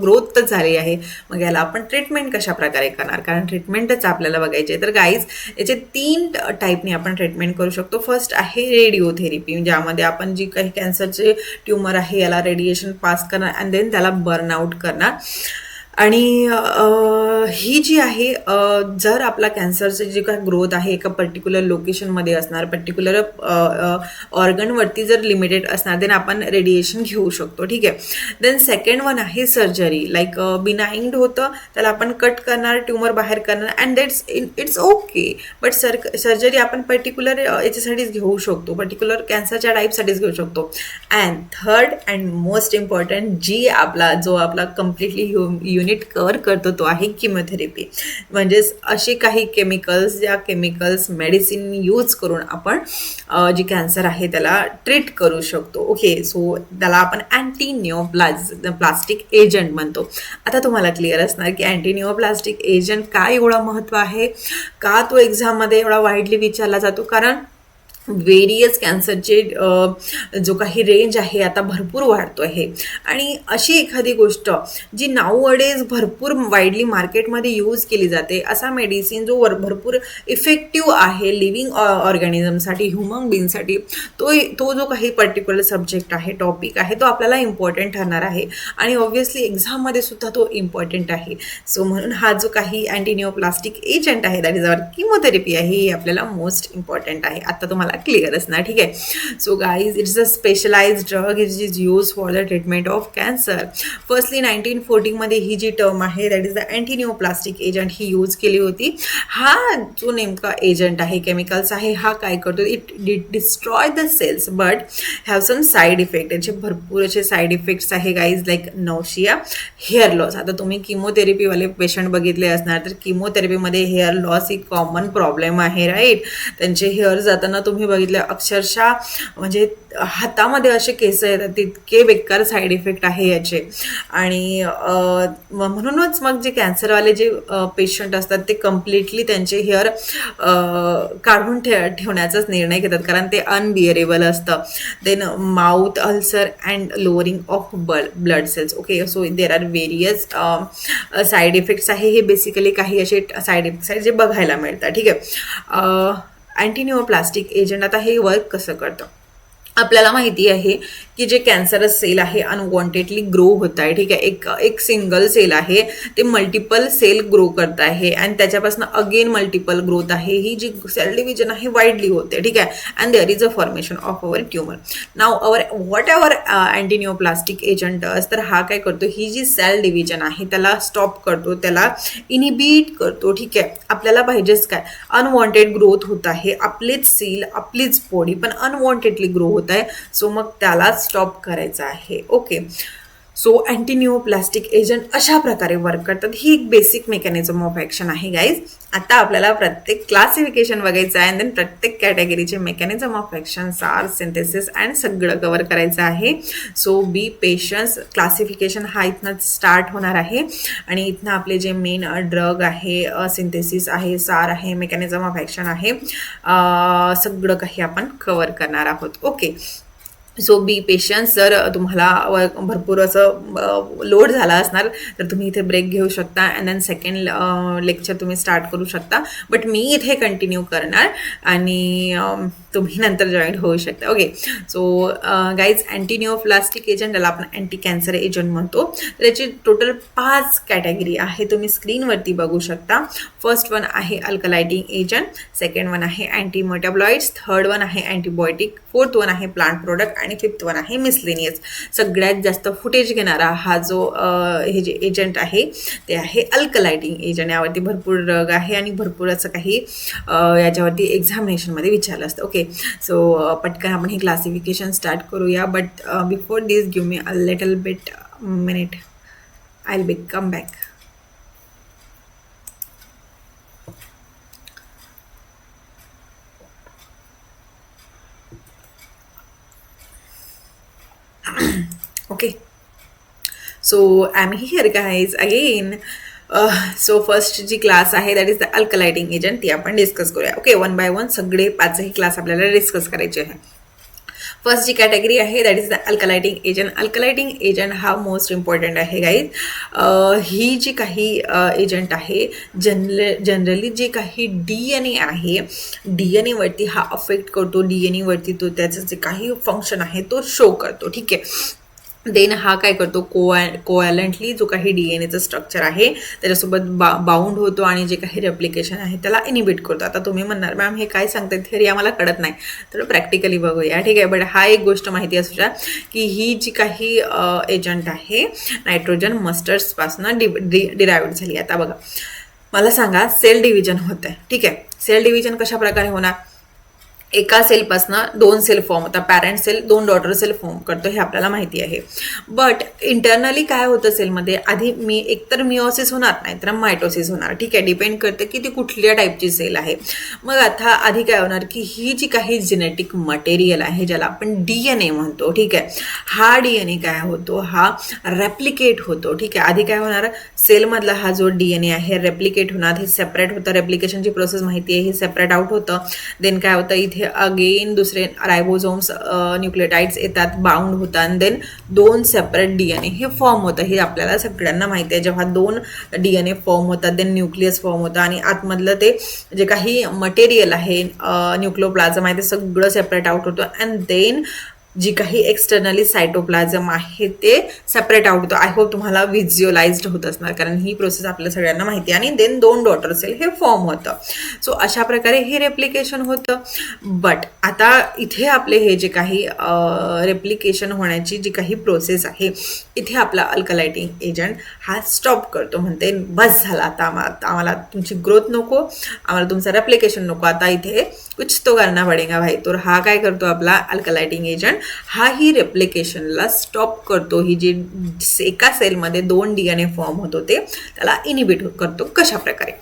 Speaker 1: ग्रोथ तर झाली आहे, मग याला आपण ट्रीटमेंट कशा प्रकारे करणार, कारण ट्रीटमेंटच आपल्याला बघायचे आहे. तर गाईज याचे 3 टाईपने आपण ट्रीटमेंट करू शकतो. फर्स्ट आहे रेडिओथेरपी, ज्यामध्ये आपण जी काही कॅन्सरचे ट्यूमर आहे याला रेडिएशन पास करणार अँड देन त्याला बर्नआउट करणार. आणि ही जी आहे, जर आपला कॅन्सरचं जे काही ग्रोथ आहे एका पर्टिक्युलर लोकेशनमध्ये असणार, पर्टिक्युलर ऑर्गनवरती जर लिमिटेड असणार, देन आपण रेडिएशन घेऊ शकतो. ठीक आहे, देन सेकंड वन आहे सर्जरी. लाईक बिनाइंड होतं त्याला आपण कट करणार, ट्यूमर बाहेर करणार and that's it's okay, but surgery आपण पर्टिक्युलर याच्यासाठीच घेऊ शकतो, पर्टिक्युलर कॅन्सरच्या टाईपसाठीच घेऊ शकतो. And third and most important जो आपला कम्प्लिटली युनिट कव्हर करतो तो आहे किमोथेरपी. म्हणजेच असे काही केमिकल्स मेडिसिन यूज करून आपण जी कॅन्सर आहे त्याला ट्रीट करू शकतो. ओके, सो त्याला आपण अँटीनिओप्लास्टिक एजंट म्हणतो. आता तुम्हाला क्लिअर असणार की अँटीनिओप्लास्टिक एजंट काय एवढा महत्त्व आहे, का तो एक्झाममध्ये एवढा वाईडली विचारला जातो, कारण वेरियस कॅन्सरचे जो काही रेंज आहे आता भरपूर वाढतो आहे. आणि अशी एखादी गोष्ट जी नाऊअडेज भरपूर वाईडली मार्केटमध्ये यूज केली जाते, असा मेडिसिन जो भरपूर इफेक्टिव्ह आहे लिव्हिंग ऑर्गॅनिझमसाठी, ह्युमन बीइंगसाठी, तो जो काही पर्टिक्युलर सब्जेक्ट आहे, टॉपिक आहे, तो आपल्याला इम्पॉर्टंट ठरणार आहे आणि ऑब्व्हियसली एक्झाममध्ये सुद्धा तो इम्पॉर्टंट आहे. सो म्हणून हा जो काही अँटीनिओप्लास्टिक एजंट आहे, दॅट इज अवर किमोथेरपी आहे, ही आपल्याला मोस्ट इम्पॉर्टंट आहे. आता तुम्हाला क्लिअर असणार. ठीक आहे, so guys it's a specialised drug it is use for the treatment of cancer. Firstly 1940 मध्ये ही जी टर्म आहे that is the antineoplastic agent ही यूज केली होती. हा जो नेमका एजंट आहे, केमिकल्स आहे, हा काय करतो, it destroy the cells but have some side effect. याचे भरपूर असे साईड इफेक्ट्स आहे guys, like nausea, hair loss. आता तुम्ही किमोथेरपीवाले पेशंट बघितले असणार, तर किमोथेरपीमध्ये हेअर लॉस ही कॉमन प्रॉब्लेम आहे, राईट. त्यांचे हेअर जाताना तुम्ही तुम्ही बघितलं अक्षरशः म्हणजे हातामध्ये असे केस येतात, तितके बेकार साईड इफेक्ट आहे याचे. आणि म्हणूनच मग जे कॅन्सरवाले जे पेशंट असतात ते कम्प्लिटली त्यांचे हेअर काढून ठेवण्याचाच निर्णय घेतात, कारण ते अनबिअरेबल असतं. Then mouth ulcer and lowering of blood cells. Okay, so there are various side effects आहे. हे बेसिकली काही असे साईड इफेक्ट्स आहेत जे बघायला मिळतात. ठीक आहे. अँटीनिओप्लास्टिक एजंट आता हे वर्क कसं करतं? आपल्याला माहिती आहे की जे कॅन्सरस सेल आहे अनवॉन्टेडली ग्रो होत आहे. ठीक आहे. एक सिंगल सेल आहे, ते मल्टिपल सेल ग्रो करत आहे आणि त्याच्यापासून अगेन मल्टिपल ग्रोथ आहे. ही जी सेल डिव्हिजन आहे वाईडली होते. ठीक आहे. And there is a formation of our tumour. Now whatever antineoplastic agent तर हा काय करतो, ही जी सेल डिव्हिजन आहे त्याला स्टॉप करतो, त्याला इनिबिट करतो. ठीक आहे. आपल्याला पाहिजेच काय, अनवॉन्टेड ग्रोथ होत आहे, आपलीच सेल आपलीच बॉडी पण अनवॉन्टेडली ग्रो होत आहे. सो मग त्याला स्टॉप करायचं आहे. ओके, सो अँटीनिओप्लास्टिक एजंट अशा प्रकारे वर्क करतात. ही एक बेसिक मेकॅनिझम ऑफ ॲक्शन आहे गाईज. आता आपल्याला प्रत्येक क्लासिफिकेशन बघायचं आहे, देन प्रत्येक कॅटेगरीचे mechanism of action, are synthesis and सगळं कव्हर करायचं आहे. सो बी पेशन्स. क्लासिफिकेशन हा इथनं स्टार्ट होणार आहे आणि इथनं आपले जे मेन ड्रग आहे, सिंथेसिस आहे, सार आहे, मेकॅनिझम ऑफ ॲक्शन आहे, सगळं काही आपण कव्हर करणार आहोत. ओके, सो बी पेशन्स. जर तुम्हाला भरपूर असं लोड झाला असणार तर तुम्ही इथे ब्रेक घेऊ शकता अँड देन सेकंड लेक्चर तुम्ही स्टार्ट करू शकता. बट मी इथे कंटिन्यू करणार आणि तुम्ही नंतर जॉईन होऊ शकता. ओके, सो गाईज अँटीनिओप्लास्टिक एजंट याला आपण अँटी कॅन्सर एजंट म्हणतो. तर याची टोटल 5 कॅटेगरी आहे, तुम्ही स्क्रीनवरती बघू शकता. फर्स्ट वन आहे अल्कलायटिंग एजंट, सेकंड वन आहे अँटी मेटाबॉलाइट्स, थर्ड वन आहे अँटीबायोटिक, फोर्थ वन आहे प्लांट प्रोडक्ट आणि फिफ्थ वन आहे मिसलेनियस. सगळ्यात जास्त फुटेज घेणारा हा जो हे जे एजंट आहे ते आहे अल्कलायटिंग एजंट. यावरती भरपूर ड्रग आहे आणि भरपूर असं काही याच्यावरती एक्झामिनेशनमध्ये विचारलं असतं. ओके, सो पटकन आपण हे क्लासिफिकेशन स्टार्ट करूया. But before this give me a little bit minute, I will come back. Okay, so I'm here guys again. So first जी क्लास आहे that is the alkylating agent, ती आपण discuss करूया. Okay, one by one सगळे 5ही class आपल्याला discuss करायचे आहे. First जी कॅटेगरी आहे that is the alkylating agent. Alkylating agent हा मोस्ट इम्पॉर्टंट आहे गाईज. ही जी काही एजंट आहे जनरली जे काही DNA आहे, DNA वरती हा अफेक्ट करतो, DNA वरती तो त्याचं जे काही फंक्शन आहे तो शो करतो. ठीक आहे. देन हा काय करतो, कोॲलंटली जो काही DNAचं स्ट्रक्चर आहे त्याच्यासोबत बाउंड होतो आणि जे काही रेप्लिकेशन आहे त्याला इनिबिट करतो. आता तुम्ही म्हणणार मॅम हे काय सांगताय, थिअरी आम्हाला कळत नाही, तर प्रॅक्टिकली बघूया. ठीक आहे. बट हा एक गोष्ट माहिती असू द्या की ही जी काही एजंट आहे नायट्रोजन मस्टर्ड्सपासून डिराइव्ड झाली. आता बघा, मला सांगा सेल डिव्हिजन होत आहे. ठीक आहे. सेल डिव्हिजन कशा प्रकारे होणार, एका सेलपासनं 2 सेल फॉर्म होतात, parent cell 2 daughter cell form करतो, हे आपल्याला माहिती आहे. बट इंटरनली काय होतं सेलमध्ये, आधी एकतर मिओसिस होणार नाही तर मायटोसिस होणार. ठीक आहे. डिपेंड करते की ती कुठल्या टाईपची सेल आहे. मग आता आधी काय होणार की ही जी काही जेनेटिक मटेरियल आहे ज्याला आपण DNA म्हणतो. ठीक आहे. हा DNA काय होतो, हा रेप्लिकेट होतो. ठीक आहे. आधी काय होणार, सेलमधला हा जो DNA आहे रेप्लिकेट होणार, हे सेपरेट होतं, रेप्लिकेशनची प्रोसेस माहिती आहे, हे सेपरेट आउट होतं. देन काय होतं, इथे अगेन दुसरे रायबोझोम्स न्यूक्लियोटाइड्स येतात, बाउंड होतात आणि देन 2 सेपरेट DNA हे फॉर्म होतं. हे आपल्याला सगळ्यांना माहिती आहे. जेव्हा 2 DNA फॉर्म होतात देन न्यूक्लियस फॉर्म होतं आणि आतमधलं ते जे काही मटेरियल आहे न्यूक्लियोप्लाझम आहे ते सगळं सेपरेट आउट होतं अँड देन जी काही एक्सटर्नली सायटोप्लाझम आहे ते सेपरेट आउट होतं. आय होप तुम्हाला व्हिज्युअलाइज्ड होत असणार, कारण ही प्रोसेस आपल्या सगळ्यांना माहिती आहे. आणि देन 2 डॉटर सेल हे फॉर्म होतं. सो अशा प्रकारे हे रेप्लिकेशन होतं. बट आता इथे आपले हे जे काही रेप्लिकेशन होण्याची जी काही प्रोसेस आहे इथे आपला अल्कलायटिंग एजंट हा स्टॉप करतो, म्हणते बस झाला, आता आम्हाला तुमची ग्रोथ नको, आम्हाला तुमचं रेप्लिकेशन नको, आता इथे कुछ तो करना पडेगा भाई. तर हा काय करतो आपला अल्कलायटिंग एजंट, हा ही रेप्लिकेशनला स्टॉप करतो. ही जी एका सेलमध्ये 2 DNA फॉर्म होतो ते त्याला इनिबिट करतो. कशा प्रकारे,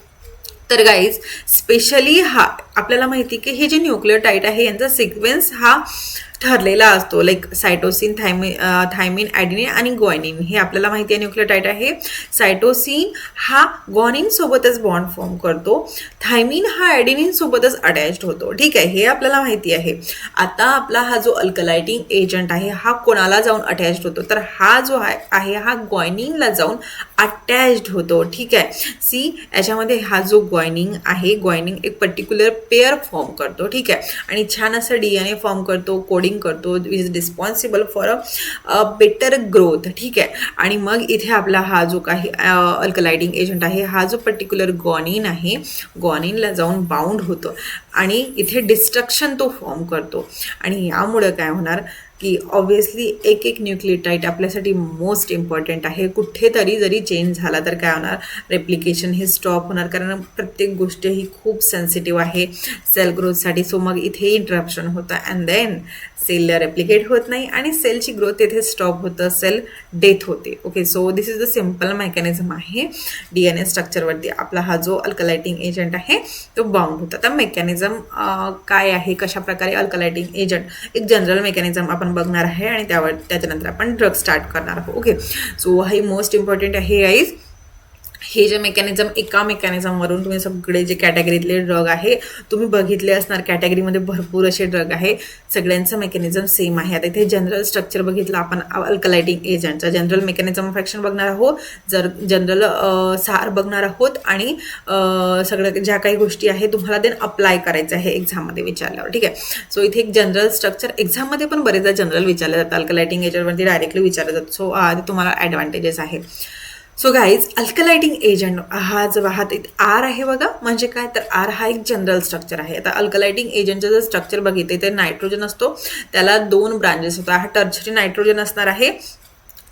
Speaker 1: तर गाईज स्पेशली हा आपल्याला माहिती की हे जे न्यूक्लियोटाईड आहे यांचा सिक्वेन्स हा ठरलेला असतो, लाईक सायटोसिन, थायमिन, ॲडेनिन आणि ग्वानिन हे आपल्याला माहिती आहे न्यूक्लियोटाईड आहे. सायटोसिन हा ग्वानिन सोबतच बॉन्ड फॉर्म करतो, थायमिन हा ॲडेनिन सोबतच अटॅच्ड होतो. ठीक आहे, हे आपल्याला माहिती आहे. आता आपला हा जो अल्कलायटिंग एजंट आहे हा कोणाला जाऊन अटॅच्ड होतो, तर हा जो आहे हा ग्वानिनला जाऊन अटॅच्ड होतो. ठीक आहे, सी याच्यामध्ये हा जो ग्वानिन आहे, ग्वानिन एक पर्टिक्युलर पेअर फॉर्म करतो. ठीक आहे, आणि छान असं DNA फॉर्म करतो, कोडिंग करतो, which is responsible for a better growth. ठीक आहे, आणि मग इथे आपला हा जो काही अल्कलायटिंग एजंट आहे हा जो पर्टिक्युलर ग्वानिन आहे, ग्वानिनला जाऊन बाउंड होतो आणि इथे डिस्ट्रक्शन तो फॉर्म करतो. आणि यामुळं काय होणार की ऑब्व्हियसली एक एक न्यूक्लियोटाईड आपल्यासाठी मोस्ट इम्पॉर्टंट आहे. कुठेतरी जरी चेंज झाला तर काय होणार, रेप्लिकेशन हे स्टॉप होणार, कारण प्रत्येक गोष्ट ही खूप सेन्सिटिव्ह आहे सेल ग्रोथसाठी. सो मग इथे इंटरप्शन होतं अँड देन सेल रेप्लिकेट होत नाही आणि सेलची ग्रोथ इथे स्टॉप होतं, सेल डेथ होते. Okay, so this is the simple mechanism आहे. DNA स्ट्रक्चरवरती आपला हा जो अल्कलायटिंग एजंट आहे तो बाउंड होता. तर मेकॅनिझम काय आहे, कशा प्रकारे अल्कलायटिंग एजंट, एक जनरल मेकॅनिझम आपण बघणार आहे आणि त्याच्यानंतर आपण ड्रग स्टार्ट करणार आहोत. ओके, सो हे मोस्ट इम्पॉर्टंट आहे गाईज. हे जे मेकॅनिझम, एका मेकॅनिझमवरून तुम्ही सगळे जे कॅटेगरीतले ड्रग आहे तुम्ही बघितले असणार. कॅटेगरीमध्ये भरपूर असे ड्रग आहे, सगळ्यांचं मेकॅनिझम सेम आहे. आता इथे जनरल स्ट्रक्चर बघितलं आपण अल्कलायटिंग एजंटचा, जनरल मेकॅनिझम ऑफ ॲक्शन बघणार आहोत, जनरल सार बघणार आहोत आणि सगळं ज्या काही गोष्टी आहे तुम्हाला देन अप्लाय करायचं आहे एक्झाममध्ये विचारल्यावर. ठीक आहे, सो इथे एक जनरल स्ट्रक्चर, एक्झाममध्ये पण बरेचदा जनरल विचारलं जातं, अल्कलायटिंग एजंटवरती डायरेक्टली विचारलं जातं. सो तुम्हाला ॲडव्हान्टेजेस आहे. सो गाईज, अल्कलायटिंग एजंट हा जो आर आहे बघा, म्हणजे काय तर आर हा एक जनरल स्ट्रक्चर आहे. आता अल्कलायटिंग एजंटचं जर स्ट्रक्चर बघितले तर नायट्रोजन असतो, त्याला 2 ब्रांचेस होतात. हा टर्शरी नायट्रोजन असणार आहे,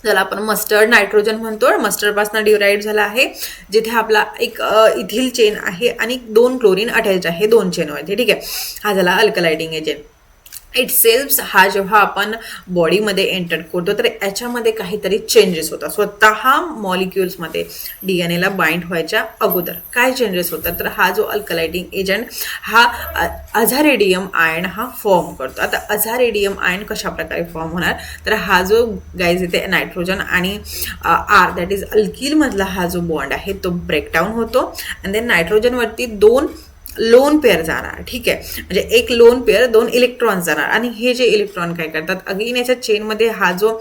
Speaker 1: ज्याला आपण मस्टर्ड नायट्रोजन म्हणतो, मस्टर्डपासून डिराईव्ह झाला आहे, जिथे आपला एक इथिल चेन आहे आणि 2 क्लोरीन अटॅच आहे 2 चेनवरती. ठीक आहे, हा झाला अल्कलायटिंग एजंट. इट सेल्फ हा जेव्हा आपण बॉडीमध्ये एंटर करतो तर याच्यामध्ये काहीतरी चेंजेस होतात स्वतः मॉलिक्युल्समध्ये. DNAला बाइंड व्हायच्या अगोदर काय चेंजेस होतात, तर हा जो अल्कलायटिंग एजंट हा अझारेडियम आयन हा फॉर्म करतो. आता अझारेडियम आयन कशा प्रकारे फॉर्म होणार, तर हा जो गाईज इथे नायट्रोजन आणि आर दॅट इज अल्किलमधला हा जो बॉन्ड आहे तो ब्रेकडाऊन होतो आणि देन नायट्रोजनवरती 2 लोन पेअर जाणार. ठीक आहे, म्हणजे एक लोन पेअर 2 इलेक्ट्रॉन जाणार आणि हे जे इलेक्ट्रॉन काय करतात, अगेन याच्या चेनमध्ये हा जो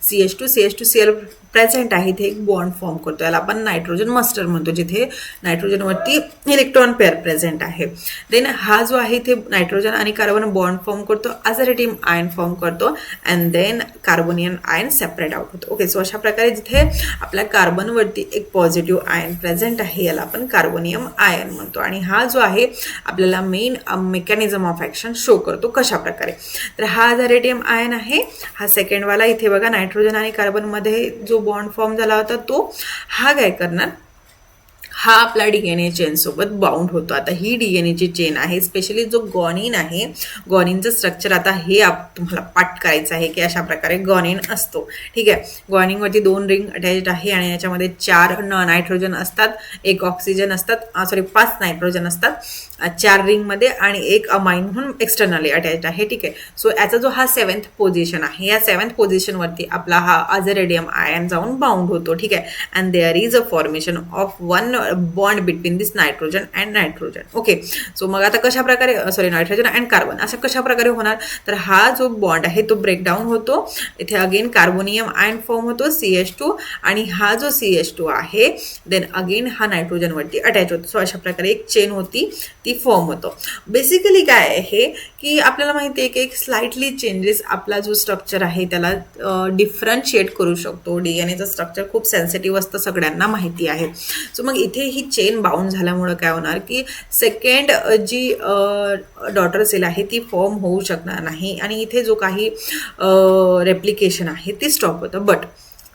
Speaker 1: CH2CL प्रेझेंट आहे इथे एक बॉन्ड फॉर्म करतो, याला आपण नायट्रोजन मस्टर म्हणतो, जिथे नायट्रोजनवरती इलेक्ट्रॉन पेअर प्रेझेंट आहे. देन हा जो आहे इथे नायट्रोजन आणि कार्बन बॉन्ड फॉर्म करतो, अझारेडियम आयन फॉर्म करतो and then carbonium ion separate out होतो. ओके, सो अशा प्रकारे जिथे आपल्या कार्बनवरती एक पॉझिटिव्ह आयन प्रेझेंट आहे याला आपण कार्बोनियम आयन म्हणतो. आणि हा जो आहे आपल्याला main mechanism of action show करतो कशा प्रकारे, तर हा अझारेडियम आयन आहे, हा सेकंडवाला इथे बघा नायट्रोजन आणि कार्बनमध्ये जो बॉन्ड फॉर्म झाला होता तो हा काय करणार, हा आपला DNA चेन सोबत बाउंड होतो. आता ही DNAची चेन आहे, स्पेशली जो गॉनिन आहे, गॉनिनचं स्ट्रक्चर आता हे तुम्हाला पाठ करायचं आहे की अशा प्रकारे गॉनिन असतो. ठीक आहे, गॉनिनवरती 2 रिंग अटॅच्ड आहे आणि याच्यामध्ये 4 नायट्रोजन असतात, 1 ऑक्सिजन असतात, 5 नायट्रोजन असतात 4 रिंगमध्ये आणि 1 अमाइन म्हणून एक्सटर्नली अटॅच्ड आहे. ठीक आहे, सो याचा जो हा 7th पोझिशन आहे, या 7th पोझिशनवरती आपला हा अझारेडियम आयन जाऊन बाउंड होतो. ठीक आहे, and there is a formation of 1 bond between this nitrogen and nitrogen. Okay, so मग आता कशा प्रकारे नायट्रोजन अँड कार्बन अशा कशा प्रकारे होणार, तर हा जो बॉन्ड आहे तो ब्रेकडाऊन होतो, इथे अगेन कार्बोनियम आयन फॉर्म होतो CH2 आणि हा जो CH2 आहे देन अगेन हा नायट्रोजनवरती अटॅच होतो. सो अशा प्रकारे एक चेन होती ती फॉर्म होतो. बेसिकली काय आहे की आपल्याला माहिती आहे की एक स्लाइटली चेंजेस आपला जो स्ट्रक्चर आहे त्याला डिफरन्शिएट करू शकतो. DNAचं स्ट्रक्चर खूप सेन्सिटिव्ह असतं, सगळ्यांना माहिती आहे. सो मग इथे ही चेन बाउंड झाल्यामुळं काय होणार की सेकंड जी डॉटर सेल आहे ती फॉर्म होऊ शकणार नाही आणि इथे जो काही रेप्लिकेशन आहे ती स्टॉप होतं. बट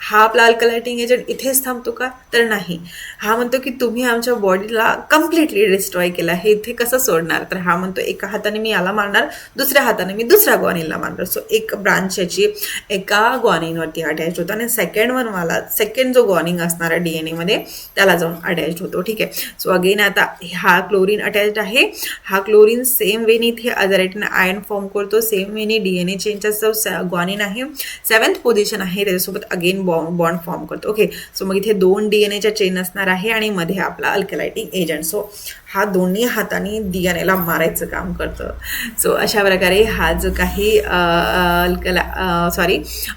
Speaker 1: हा आपला अल्कलायटिंग एजंट इथेच थांबतो का? तर नाही. हा म्हणतो की तुम्ही आमच्या बॉडीला कम्प्लिटली डिस्ट्रॉय केला, हे इथे कसं सोडणार? तर हा म्हणतो एका हाताने मी याला मारणार, दुसऱ्या हाताने मी दुसऱ्या ग्वानिनला मारणार. सो एक ब्रांच याची एका ग्वानिनवरती अटॅच होतो आणि सेकंड जो ग्वानिन असणार आहे DNA मध्ये त्याला जाऊन अटॅच होतो. ठीक आहे. सो अगेन आता हा क्लोरीन अटॅच आहे. हा क्लोरीन सेम वेने इथे अझायरायटिन आयन फॉर्म करतो, सेम वेने DNA चेनचा जो ग्वानिन आहे 7th पोझिशन आहे त्याच्यासोबत अगेन बॉन्ड फॉर्म करतो. ओके. सो मग इथे 2 DNAच्या चेन असणार आहे आणि मध्ये आपला अल्कलायटिंग एजंट. सो हा दोन्ही हाताने DNAला मारायचं काम करतं. सो अशा प्रकारे हा जो काही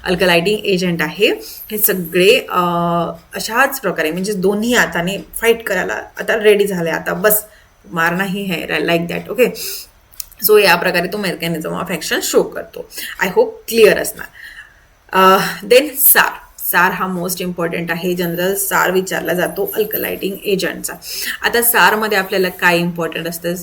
Speaker 1: अल्कलायटिंग एजंट आहे हे सगळे अशाच प्रकारे म्हणजे दोन्ही हाताने फाईट करायला आता रेडी झाले. आता बस मारना ही है, लाईक दॅट. ओके. सो या प्रकारे तो मेकॅनिझम ऑफ ॲक्शन शो करतो. आय होप क्लिअर असणार. देन सार हा मोस्ट इम्पॉर्टंट आहे. जनरल सार विचारला जातो अल्कलायटिंग एजंटचा. आता सारमध्ये आपल्याला काय इम्पॉर्टंट असतं?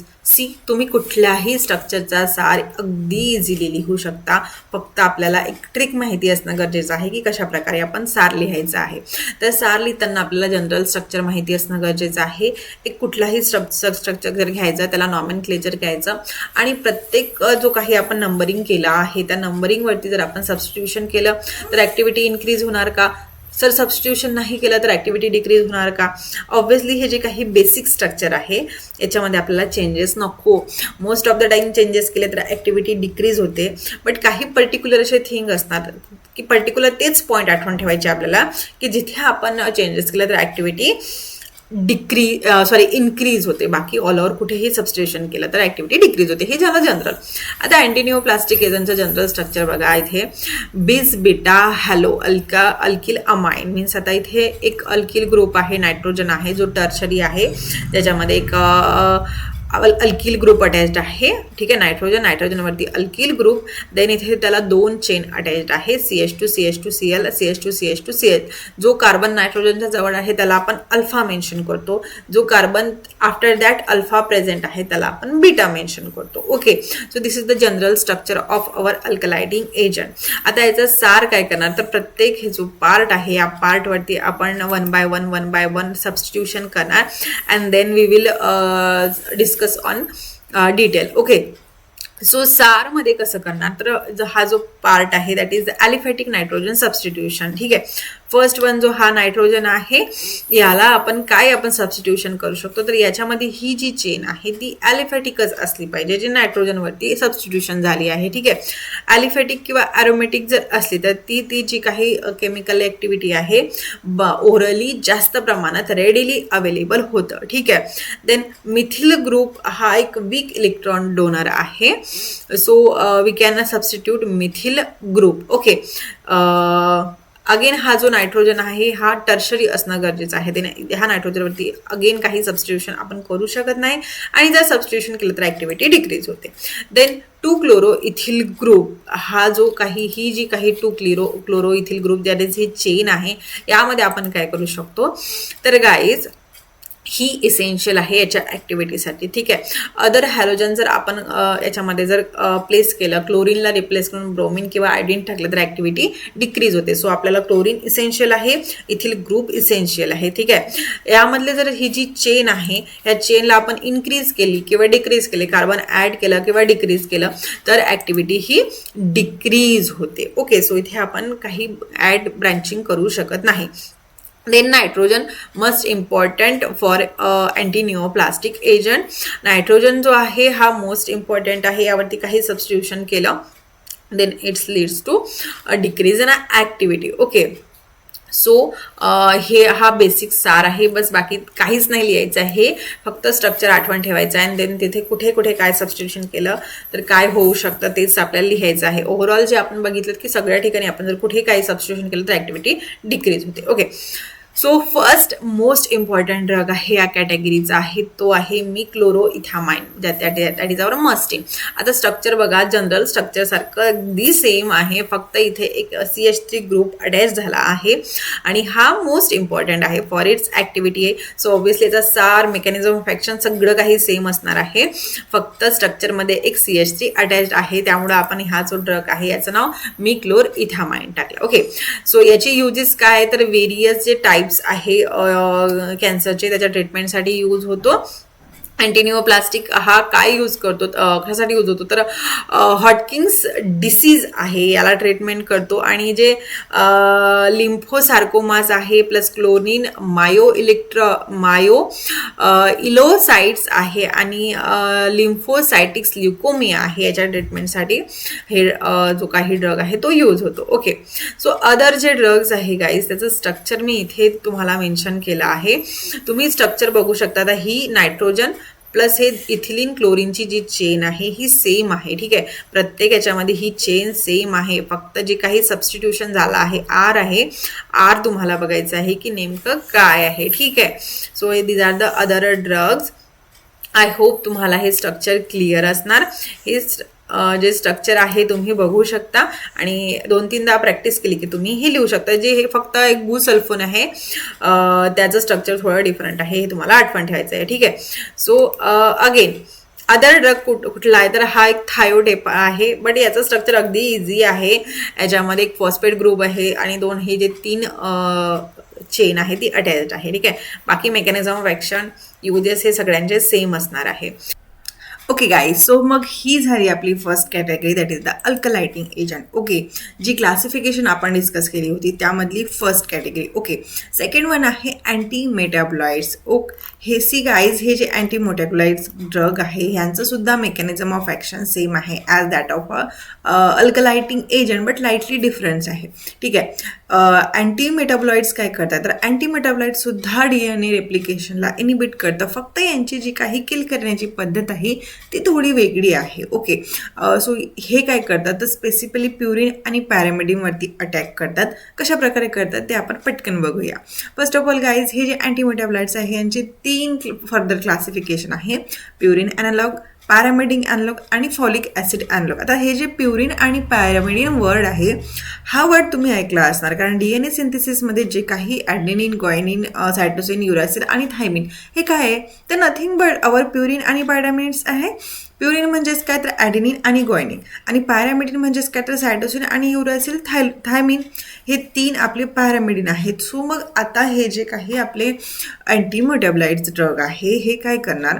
Speaker 1: तुम्ही कुठल्याही स्ट्रक्चरचा सार अगदी इझिली लिहू शकता. फक्त आपल्याला एक ट्रिक माहिती असणं गरजेचं आहे की कशा प्रकारे आपण सार लिहायचं आहे. तर सार लिहिताना आपल्याला जनरल स्ट्रक्चर माहिती असणं गरजेचं आहे. एक कुठलाही स्ट्रक्चर जर घ्यायचं त्याला नॉमेनक्लेचर घ्यायचं आणि प्रत्येक जो काही आपण नंबरिंग केला आहे त्या नंबरिंगवरती जर आपण सबस्टिट्यूशन केलं तर ॲक्टिव्हिटी इन्क्रीज होणार का? सर सबस्टिट्यूशन नाही केलं तर ॲक्टिव्हिटी डिक्रीज होणार का? ऑब्व्हियसली हे जे काही बेसिक स्ट्रक्चर आहे याच्यामध्ये आपल्याला चेंजेस नको. Most of the time changes केले तर ॲक्टिव्हिटी डिक्रीज होते. बट काही पर्टिक्युलर असे थिंग असतात की पर्टिक्युलर तेच पॉईंट आठवण ठेवायचे आपल्याला की जिथे आपण चेंजेस केले तर ॲक्टिव्हिटी इन्क्रीज होते. बाकी ऑल ओव्हर कुठेही सबस्टिट्यूशन केलं तर ॲक्टिव्हिटी डिक्रीज होते. हे झालं जनरल. आता अँटीनिओप्लास्टिक एजंटचं जनरल स्ट्रक्चर बघा. इथे बिस beta hello alkyl amine means आता इथे एक अल्किल ग्रुप आहे, नायट्रोजन आहे जो टर्शरी आहे, त्याच्यामध्ये एक अल्किल ग्रुप अटॅच्ड आहे. ठीक आहे. नायट्रोजनवरती अल्किल ग्रुप. देन इथे त्याला 2 चेन अटॅच्ड आहे, CH2CH2Cl CH2CH2CH. जो कार्बन नायट्रोजनच्या जवळ आहे त्याला आपण अल्फा मेन्शन करतो. जो carbon after that alpha present आहे त्याला आपण बीटा मेन्शन करतो. Okay. So this is the general structure of our alkylating agent. आता याचा सार काय करणार तर प्रत्येक हे जो पार्ट आहे या पार्टवरती आपण वन बाय वन सबस्टिट्यूशन करणार and then we will discuss on detail. Okay. So सारमध्ये कसं करणार तर हा जो पार्ट आहे that is the aliphatic nitrogen substitution. ठीक आहे. फर्स्ट वन जो हा नायट्रोजन आहे याला आपण सबस्टिट्यूशन करू शकतो तर याच्यामध्ये ही जी चेन आहे ती ॲलिफॅटिकच असली पाहिजे जी नायट्रोजनवरती सबस्टिट्यूशन झाली आहे. ठीक आहे. ॲलिफॅटिक किंवा ॲरोमॅटिक जर असली तर ती जी काही केमिकल ॲक्टिव्हिटी आहे ओरली जास्त प्रमाणात रेडिली अवेलेबल होतं. ठीक आहे. देन मिथिल ग्रुप हा एक वीक इलेक्ट्रॉन डोनर आहे. So we can substitute methyl group. Okay. Again हा जो नायट्रोजन आहे हा टर्शरी असणं गरजेचं आहे. ह्या नायट्रोजनवरती अगेन काही सबस्टिट्यूशन आपण करू शकत नाही आणि जर सबस्टिट्यूशन केलं तर ॲक्टिव्हिटी डिक्रीज होते. देन 2-क्लोरो इथिल ग्रुप हा जो काही ही जी काही 2-क्लोरो इथिल ग्रुप ज्यात ही चेन आहे यामध्ये आपण काय करू शकतो तर गाईज ही इसेन्शियल आहे याच्या ॲक्टिव्हिटीसाठी. ठीक आहे. अदर हॅलोजन जर आपण याच्यामध्ये जर प्लेस केलं, क्लोरीनला रिप्लेस करून ब्रोमिन किंवा आयडिन टाकलं तर ॲक्टिव्हिटी डिक्रीज होते. सो आपल्याला क्लोरीन इसेन्शियल आहे, इथिल ग्रुप इसेन्शियल आहे. ठीक आहे. यामधले जर ही जी चेन आहे ह्या चेनला आपण इन्क्रीज केली किंवा डिक्रीज केली, कार्बन ॲड केलं किंवा डिक्रीज केलं तर ॲक्टिव्हिटी ही डिक्रीज होते. ओके. सो इथे आपण काही ॲड ब्रँचिंग करू शकत नाही. Then nitrogen must important for antineoplastic agent. Nitrogen जो आहे हा मोस्ट इम्पॉर्टंट आहे. यावरती काही सबस्टिट्यूशन केलं then it's leads to decrease in activity. Okay. So हा बेसिक सार आहे. बस बाकी काहीच नाही लिहायचं आहे, फक्त स्ट्रक्चर आठवण ठेवायचं आहे आणि देन तिथे कुठे कुठे काय सबस्टिट्यूशन केलं तर काय होऊ शकतं तेच आपल्याला लिहायचं आहे. ओव्हरऑल जे आपण बघितलं की सगळ्या ठिकाणी आपण जर कुठे काही सबस्टिट्यूशन केलं तर ॲक्टिव्हिटी डिक्रीज होते. Okay. So first most important drug आहे या कॅटेगरीचा आहे तो आहे मिक्लोरोइथामाइन, दॅट इज आवर मस्टिन. आता स्ट्रक्चर बघा, जनरल स्ट्रक्चर सारखं अगदी सेम आहे, फक्त इथे एक CH3 ग्रुप अटॅच झाला आहे आणि हा मोस्ट इम्पॉर्टंट आहे फॉर इट्स ॲक्टिव्हिटी आहे. सो ऑब्व्हियसली याचा सार, मेकॅनिझम ऑफ ॲक्शन सगळं काही सेम असणार आहे, फक्त स्ट्रक्चरमध्ये एक CH3 अटॅच्ड आहे, त्यामुळे आपण हा जो ड्रग आहे याचं नाव मिक्लोरोइथामाइन टाकलं. ओके, सो याची युजेस काय, तर वेरियस जे टाईप्स आहे कॅन्सरचे त्याच्या ट्रीटमेंटसाठी यूज होतो. अँटीनिओप्लास्टिक हा काय यूज करतो, कशासाठी यूज होतो, तर हॉटकिन्स डिसीज आहे याला ट्रीटमेंट करतो. आणि जे लिम्फोसार्कोमास आहे प्लस क्लोनिन इलोसाइट्स आहे आणि लिम्फोसायटिक्स ल्युकोमिया आहे याच्या ट्रीटमेंटसाठी हे जो काही ड्रग आहे तो यूज होतो. ओके, सो अदर जे ड्रग्ज आहे गाईज त्याचं स्ट्रक्चर मी इथे तुम्हाला मेन्शन केलं आहे, तुम्ही स्ट्रक्चर बघू शकता. आता ही नायट्रोजन प्लस हे इथिलीन क्लोरीनची जी चेन आहे ही सेम आहे. ठीक आहे, प्रत्येक याच्यामध्ये ही चेन सेम आहे, फक्त जे काही सबस्टिट्यूशन झालं आहे आर आहे, आर तुम्हाला बघायचं आहे की नेमकं काय आहे. ठीक आहे, so these are the other drugs. I hope तुम्हाला हे स्ट्रक्चर क्लिअर असणार. हे जे स्ट्रक्चर आहे तुम्ही बघू शकता आणि 2-3दा प्रॅक्टिस केली की तुम्ही हे लिहू शकता. जे हे फक्त एक बुसल्फोन आहे त्याचं स्ट्रक्चर थोडं डिफरंट आहे, हे तुम्हाला आठवण ठेवायचं आहे. ठीक आहे, सो अगेन अदर ड्रग कुठला आहे तर हा एक थायोटेपा आहे, बट याचं स्ट्रक्चर अगदी इझी आहे. याच्यामध्ये एक फॉस्फेट ग्रुप आहे आणि दोन हे जे 3 चेन आहे ती अटॅच्ड आहे. ठीक आहे, बाकी मेकॅनिझम ऑफ ॲक्शन युजेस हे सगळ्यांचे सेम असणार आहे. ओके गाईज, सो मग ही झाली आपली first category, that is the alkylating agent. Okay, जी क्लासिफिकेशन आपण डिस्कस केली होती त्यामधली first category. Okay, second one आहे अँटी मेटाबॉलाइट्स. हे गाईज, हे जे अँटी मेटाबॉलाइट्स ड्रग आहे यांचं सुद्धा मेकॅनिझम ऑफ ॲक्शन सेम आहे as that of अल्कलाइटिंग agent, but lightly difference आहे. ठीक आहे, अँटी मेटाबॉलाइट्स काय करतात तर अँटी मेटाबॉलाइट्स सुद्धा DNA रेप्लिकेशनला इनिबिट करतं, फक्त यांची जी काही किल करण्याची पद्धत आहे ती थोडी वेगळी आहे. ओके, सो हे काय करतात तर स्पेसिफिकली प्युरिन आणि पॅरामिडिनवरती अटॅक करतात. कशा प्रकारे करतात ते आपण पटकन बघूया. फर्स्ट ऑफ ऑल गाईज, हे जे अँटी मेटाबॉलाइट्स आहे यांचे 3 फर्दर क्लासिफिकेशन आहे, प्युरिन ॲनालॉग, पॅरामिडिन ॲनालॉग आणि फॉलिक ॲसिड ॲनालॉग. आता हे जे प्युरिन आणि पॅरामिडिन वर्ड आहे हा वर्ड तुम्ही ऐकला असणार, कारण DNA सिंथेसिसमध्ये जे काही ॲडेनिन, ग्वायनिन, सायटोसिन, युरॅसिल आणि थायमिन हे काय आहे तर नथिंग बट अवर प्युरिन आणि पॅरामिड्स आहे. प्युरिन म्हणजेच काय तर ॲडेनिन आणि ग्वायनिन आणि पॅरामिडिन म्हणजेच काय तर सायटोसिन आणि युरॅसिल, थायमिन हे 3 आपले पॅरामिडिन आहेत. सो मग आता हे जे काही आपले अँटी मेटाबॉलाइट्स ड्रग आहे हे काय करणार,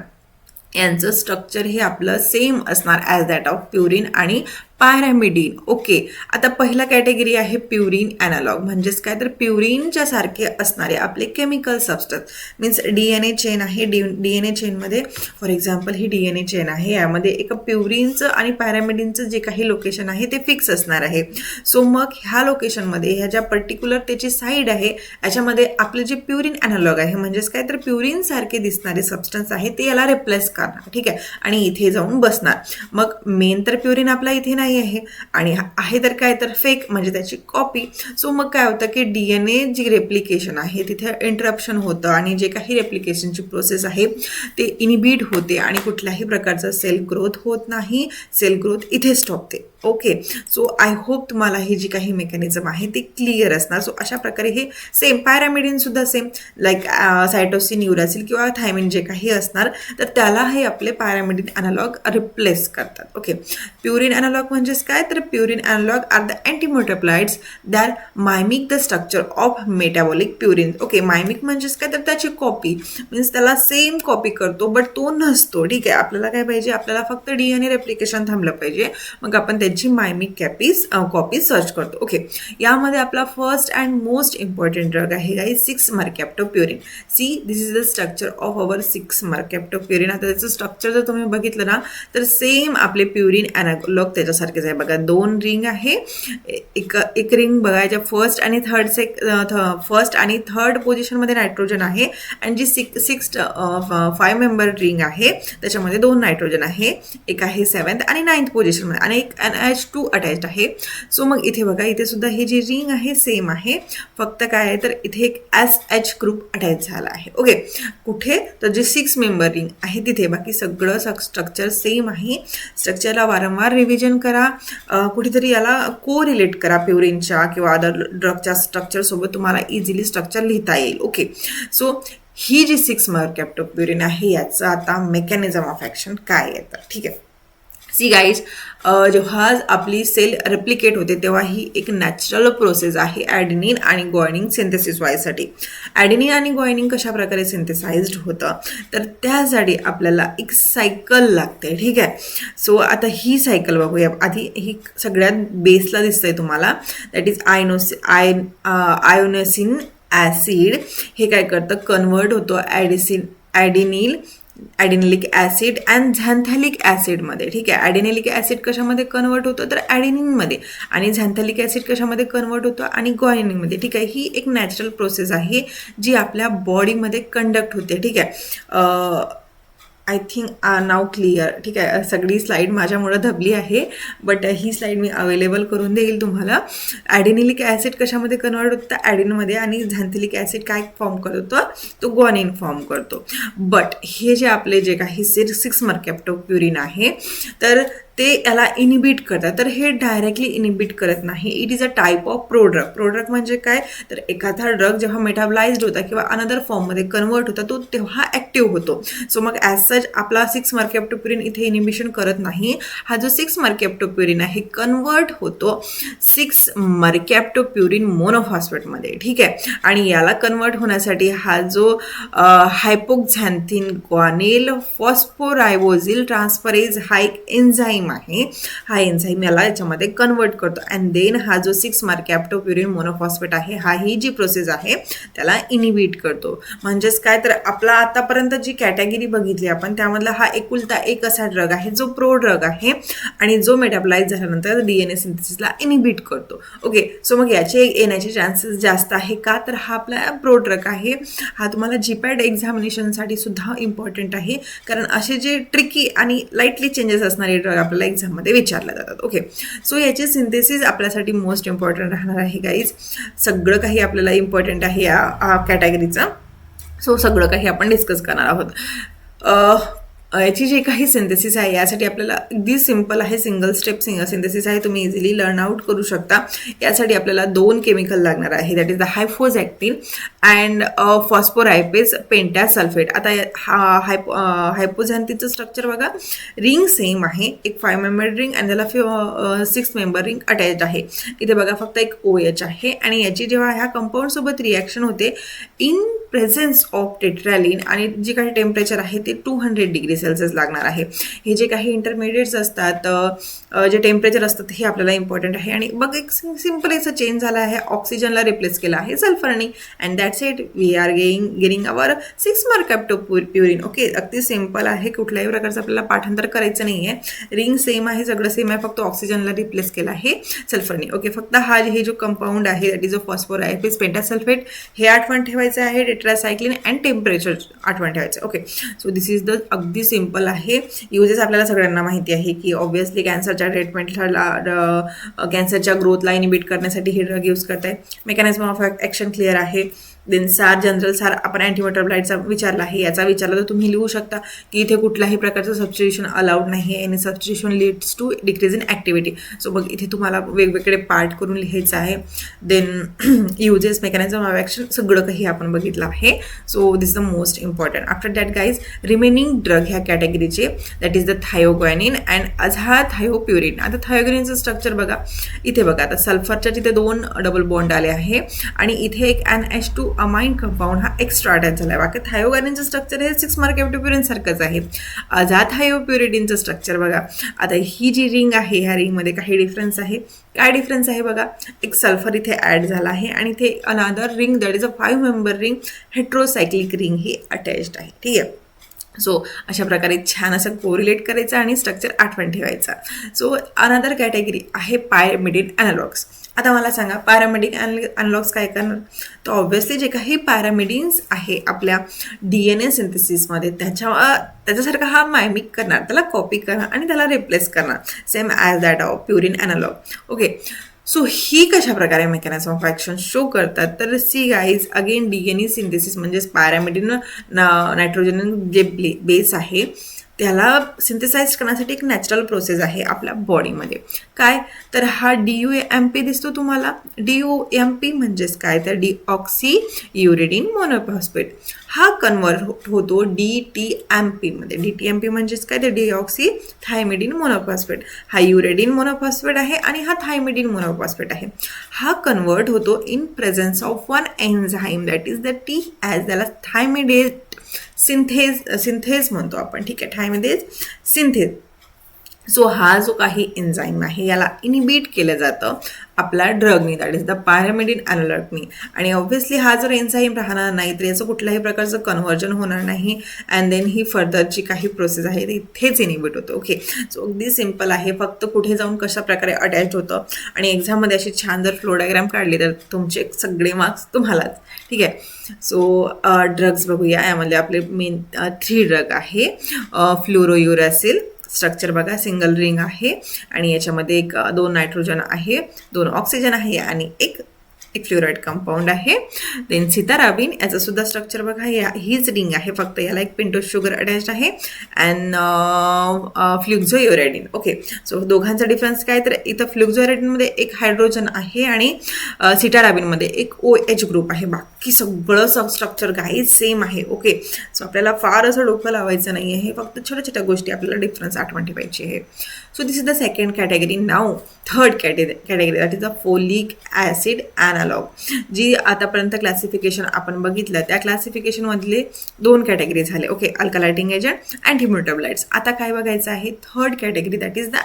Speaker 1: यांचं स्ट्रक्चर हे आपलं सेम असणार ॲज दॅट ऑफ प्युरिन आणि पॅरामिडिन. ओके, आता पहिला कॅटेगरी आहे प्युरिन ॲनालॉग, म्हणजेच काय तर प्युरिनच्या सारखे असणारे आपले chemical substance, means DNA chain आहे. DNA चेनमध्ये फॉर एक्झाम्पल ही DNA चेन आहे, यामध्ये एका प्युरिनचं आणि पॅरामिडिनचं जे काही लोकेशन आहे ते फिक्स असणार आहे. सो मग ह्या लोकेशनमध्ये ह्या ज्या पर्टिक्युलर त्याची साईड आहे याच्यामध्ये आपले जे प्युरिन ॲनालॉग आहे म्हणजेच काय तर प्युरिन सारखे दिसणारे सबस्टन्स आहे ते याला रिप्लेस करणार. ठीक आहे, आणि इथे जाऊन बसणार. मग मेन तर प्युरिन आपला इथे नाही आहे आणि आहे तर काय तर फेक म्हणजे त्याची कॉपी. सो मग काय होतं की DNA जी रेप्लिकेशन आहे तिथे इंटरप्शन होतं आणि जे काही रेप्लिकेशनची प्रोसेस आहे ते इनिबिट होते आणि कुठल्याही प्रकारचा सेल ग्रोथ होत नाही, सेल ग्रोथ इथे स्टॉपते. ओके, सो आय होप तुम्हाला ही जी काही मेकॅनिझम आहे ती क्लिअर असणार. सो अशा प्रकारे हे सेम पॅरामिडिन सुद्धा सेम लाईक सायटोसिन, युरॅसिल किंवा थायमिन जे काही असणार तर त्याला हे आपले पॅरामिडिन ॲनालॉग रिप्लेस करतात. ओके, प्युरिन ॲनालॉग म्हणजेच काय तर purine analogue are the anti metabolites that mimic the structure of metabolic purine. Okay, mimic म्हणजेच काय तर त्याची कॉपी, मीन्स त्याला सेम कॉपी करतो बट तो नसतो. ठीक आहे, आपल्याला काय पाहिजे, आपल्याला फक्त DNA रेप्लिकेशन थांबलं पाहिजे, मग आपण त्याची मायमिक कॉपी सर्च करतो. ओके, यामध्ये आपला first and most important drug आहे guys 6-mercaptopurine. See this is the structure of our 6-mercaptopurine. आता त्याचं स्ट्रक्चर जर तुम्ही बघितलं ना तर सेम आपले प्युरिन ॲनालॉग त्याच्यासारखे सारखेच आहे बघा, 2 रिंग आहे, एक रिंग बघा याच्या फर्स्ट आणि थर्ड पोझिशनमध्ये नायट्रोजन आहे, आणि जी 5 मेंबर रिंग आहे त्याच्यामध्ये 2 नायट्रोजन आहे, एक आहे 7th आणि 9th पोझिशनमध्ये, आणि एक NH2 अटॅच्ड आहे. सो मग इथे बघा, इथे सुद्धा ही जी रिंग आहे सेम आहे, फक्त काय आहे तर इथे एक SH ग्रुप अटॅच झाला आहे. ओके, कुठे तर जे 6 मेंबर रिंग आहे तिथे, बाकी सगळं स्ट्रक्चर सेम आहे. स्ट्रक्चरला वारंवार रिव्हिजन करा, कुठेतरी याला को रिलेट करा प्युरिनच्या किंवा अदर ड्रगच्या स्ट्रक्चर सोबत, तुम्हाला इझिली स्ट्रक्चर लिहिता येईल. ओके, सो ही जी 6 मर्कॅप्टोप्युरिन आहे याचं आता मेकॅनिझम ऑफ ॲक्शन काय येतं. ठीक आहे, सी गाईज, जेव्हा आपली सेल रेप्लिकेट होते तेव्हा ही एक नॅचरल प्रोसेस आहे ॲडेनिन आणि ग्वायनिन सिंथेसिस व्हायसाठी. ॲडेनिन आणि ग्वायनिन कशा प्रकारे सिंथेसाइज्ड होतं तर त्यासाठी आपल्याला एक सायकल लागते. ठीक आहे, सो आता ही सायकल बघूया. आधी ही सगळ्यात बेसला दिसतंय तुम्हाला, दॅट इज आयोनेसिन ॲसिड. हे काय करतं, कन्वर्ट होतो ॲडेनिलिक ॲसिड अँड झॅन्थॅलिक ॲसिडमध्ये. ठीक आहे, ॲडेनिलिक ॲसिड कशामध्ये कन्वर्ट होतं तर ॲडेनिनमध्ये, आणि झॅन्थॅलिक ॲसिड कशामध्ये कन्वर्ट होतं आणि ग्वायनिनमध्ये. ठीक आहे, ही एक नॅचरल प्रोसेस आहे जी आपल्या बॉडीमध्ये कंडक्ट होते. ठीक आहे, आय थिंक नाव क्लिअर. ठीक आहे, सगळी स्लाईड माझ्यामुळं धबली आहे, but he slide me available करून देईल तुम्हाला. ॲडेनिलिक ॲसिड कशामध्ये कन्वर्ट होतं ॲडेनमध्ये, आणि झॅन्थॅलिक ॲसिड काय फॉर्म करतो तो ग्वानिन फॉर्म करतो. बट हे जे आपले जे काही 6 मर्कॅप्टोप्युरिन आहे तर ते याला इनिबिट करतात. तर हे डायरेक्टली इनिबिट करत नाही, it is a type of prodrug. Prodrug म्हणजे काय तर एखादा ड्रग जेव्हा मेटाबलाइज्ड होता किंवा अनदर फॉर्ममध्ये कन्वर्ट होता तो तेव्हा ॲक्टिव्ह होतो. सो मग ॲज सच आपला 6 मर्कॅप्टोप्युरिन इथे इनिबिशन करत नाही. हा जो 6 मर्कॅप्टोप्युरिन आहे कन्वर्ट होतो 6 मर्कॅप्टोप्युरिन मोनोफॉस्फेटमध्ये. ठीक आहे, आणि याला कन्वर्ट होण्यासाठी हा जो हायपोक्झॅन्थिन ग्वानिल फॉस्फोरायबोझिल ट्रान्सफरेज हा एक एन्झाईम आहे. हा एन्झाईम याला याच्यामध्ये कन्वर्ट करतो, अँड देन हा जो 6 मर्कॅप्टोप्युरिन मोनोफॉस्फेट आहे हा ही जी प्रोसेस आहे त्याला इनिबिट करतो. म्हणजेच काय तर आपला आतापर्यंत जी कॅटेगरी बघितली आपण त्यामधला हा एकुलता एक असा ड्रग आहे जो प्रो ड्रग आहे आणि जो मेटाबलाइज झाल्यानंतर DNA सिंथेसिसला इनिबिट करतो. ओके, सो मग याचे येण्याचे चान्सेस जास्त आहे का तर हा आपला प्रो ड्रग आहे. हा तुम्हाला GPAT एक्झामिनेशनसाठी सुद्धा इम्पॉर्टंट आहे, कारण असे जे ट्रिकी आणि लाईटली चेंजेस असणारे ड्रग आपल्याला एक्झाममध्ये विचारले जातात. ओके, सो याची सिंथेसिस आपल्यासाठी मोस्ट इम्पॉर्टंट राहणार आहे गाईज. सगळं काही आपल्याला इम्पॉर्टंट आहे या कॅटेगरीचं, सो सगळं काही आपण डिस्कस करणार आहोत. याची जी काही सिंथेसिस आहे यासाठी आपल्याला अगदी सिम्पल आहे, सिंगल स्टेप सिंथेसिस आहे, तुम्ही इझिली लर्न आउट करू शकता. यासाठी आपल्याला 2 केमिकल लागणार आहे, दॅट इज द हायफोझॅक्टिन अँड फॉस्फोरायपेज पेंटॅसल्फेट. आता हायपोझॅन्थिनचं स्ट्रक्चर बघा, रिंग सेम आहे, एक 5 मेंबर रिंग आणि त्याला 6 मेंबर रिंग अटॅच्ड आहे. इथे बघा फक्त एक OH आहे, आणि याची जेव्हा ह्या कंपाऊंड सोबत रिॲक्शन होते इन प्रेझेन्स ऑफ टेट्रॅलिन, आणि जे काही टेम्परेचर आहे ते 200 डिग्री सेल्सिअस लागणार आहे. हे जे काही इंटरमिडिएट्स असतात, जे टेम्परेचर असतात हे आपल्याला इम्पॉर्टंट आहे. आणि बघ एक सिम्पल असं चेंज झाला आहे, ऑक्सिजनला रिप्लेस केला आहे सल्फरनी, and that's it, we are getting our 6 mercaptopurine. Okay, अगदी सिम्पल आहे, कुठल्याही प्रकारचं आपल्याला पाठांतर करायचं नाही आहे. रिंग सेम आहे, सगळं सेम आहे, फक्त ऑक्सिजनला रिप्लेस केला आहे सल्फरनी. ओके, फक्त हा हे जो कंपाऊंड आहे दॅट इज अ फॉस्फोरायपेज पेंटासल्फेट हे आठवण ठेवायचं आहे, टेट्रासायक्लिन अँड टेम्परेचर आठवण ठेवायचं. Okay, so this is the अगदी सिम्पल आहे. युजेस आपल्याला सगळ्यांना माहिती आहे की ऑब्व्हियसली कॅन्सरच्या ट्रीटमेंटला, कॅन्सरच्या ग्रोथला इनिबिट करण्यासाठी हे ड्रग यूज करत आहे. मेकॅनिझम ऑफ ॲक्शन क्लिअर आहे. देन सार जनरल सार आपण अँटीमेटाबॉलाइटचा विचारला आहे, याचा विचारला तर तुम्ही लिहू शकता की इथे कुठल्याही प्रकारचं सबस्टिट्यूशन अलाउड नाही आहे, आणि substitution leads to decrease in activity. So मग इथे तुम्हाला वेगवेगळे पार्ट करून लिहायचं आहे. Then uses, mechanism of action सगळं काही आपण बघितलं आहे. So this is the most important. After that guys, remaining drug ह्या कॅटेगरीचे that is the thioguanine and azathioprine. आता थायोग्वानिनचं स्ट्रक्चर बघा, इथे बघा आता सल्फरच्या तिथे 2 डबल बॉन्ड आले आहे, आणि इथे एक NH2 अमाइन कंपाऊंड हा एक्स्ट्रा अटॅच झाला आहे. बाकी थायोग्वानिनचं स्ट्रक्चर हे 6 मर्कॅप्टोप्युरिन सारखंच आहे. अझाथायोप्युरिनचं स्ट्रक्चर बघा, आता ही जी रिंग आहे ह्या रिंगमध्ये काही डिफरन्स आहे. काय डिफरन्स आहे बघा, एक सल्फर इथे ॲड झाला आहे, आणि इथे अनादर ring that is a 5 member ring heterocyclic ring he attached आहे. ठीक आहे, सो अशा प्रकारे छान असं कोरिलेट करायचं आणि स्ट्रक्चर आठवण ठेवायचा. सो अनदर कॅटेगरी आहे पायरिमिडिन ॲनालॉग्स. आता मला सांगा पॅरामिडिन ॲनालॉग्स काय करणार, तर ऑब्व्हियसली जे काही पॅरामिडिन्स आहे आपल्या DNA सिंथेसिसमध्ये त्याच्यासारखा हा मायमिक करणार, त्याला कॉपी करणार आणि त्याला रिप्लेस करणार, same as that of purine analogue. Okay, so ही कशा प्रकारे मेकॅनिझम ऑफ ॲक्शन शो करतात, तर see guys again DNA synthesis म्हणजेच पॅरामिडिन नायट्रोजन जे बेस आहे त्याला सिंथेसाइज करण्यासाठी एक नॅचरल प्रोसेस आहे आपल्या बॉडीमध्ये. काय तर हा DUMP दिसतो तुम्हाला. DUMP म्हणजेच काय तर डिऑक्सी युरिडिन मोनोफॉस्फेट. हा कन्वर्ट होतो DTMP मध्ये. DTMP म्हणजेच काय तर डिऑक्सी थायमिडिन मोनोफॉस्फेट. हा युरेडिन मोनोफॉस्फेट आहे आणि हा थायमिडिन मोनोफॉस्फेट आहे. हा कन्वर्ट होतो in presence of one enzyme that is the त्याला थायमिडेज सिंथेज म्हणतो आपण. ठीक आहे, थायमिडेज सिंथेज. सो हा जो काही एन्झाईम आहे याला इनिबिट केलं जातं आपला ड्रगनी, दॅट इज द पॅरामिडिन ॲनालॉगनी. आणि ऑब्व्हियसली हा जर एन्झाईम राहणार नाही तर याचं कुठल्याही प्रकारचं कन्व्हर्जन होणार नाही अँड देन ही फर्दरची काही प्रोसेस आहे ती इथेच इनिबिट होतं. ओके, सो अगदी सिम्पल आहे, फक्त कुठे जाऊन कशा प्रकारे अटॅच होतं. आणि एक्झाममध्ये अशी छान जर फ्लो डायग्राम काढली तर तुमचे सगळे मार्क्स तुम्हालाच. ठीक आहे, सो ड्रग्स बघूया. यामध्ये आपले मेन 3 ड्रग आहे. फ्लोरोयुरॅसिल स्ट्रक्चर बघा, सिंगल रिंग आहे आणि याच्यामध्ये 2 नायट्रोजन आहे, 2 ऑक्सिजन आहे आणि एक फ्लोराईड कंपाऊंड आहे. देन सिताराबिन, याचं सुद्धा स्ट्रक्चर बघा, हीच रिंग आहे, फक्त याला एक पिंटोज शुगर अटॅच आहे. अँड फ्लुक्झोयुरेडिन. ओके, सो दोघांचा डिफरन्स काय तर इथं फ्लुक्झोयुरेडिनमध्ये एक हायड्रोजन आहे आणि सिटाराबिनमध्ये एक OH ग्रुप आहे. बाकी सगळं स्ट्रक्चर काही सेम आहे. ओके, सो आपल्याला फार असं डोकं लावायचं नाही आहे, फक्त छोट्या छोट्या गोष्टी आपल्याला डिफरन्स आठवण ठेवायची आहे. So this is the second category. Now third category that is the folic acid analogue. जी आतापर्यंत क्लासिफिकेशन आपण बघितलं त्या क्लासिफिकेशनमधले 2 कॅटेगरी झाले. Okay, alkylating agent, antimetabolites. आता काय बघायचं आहे, third category that is the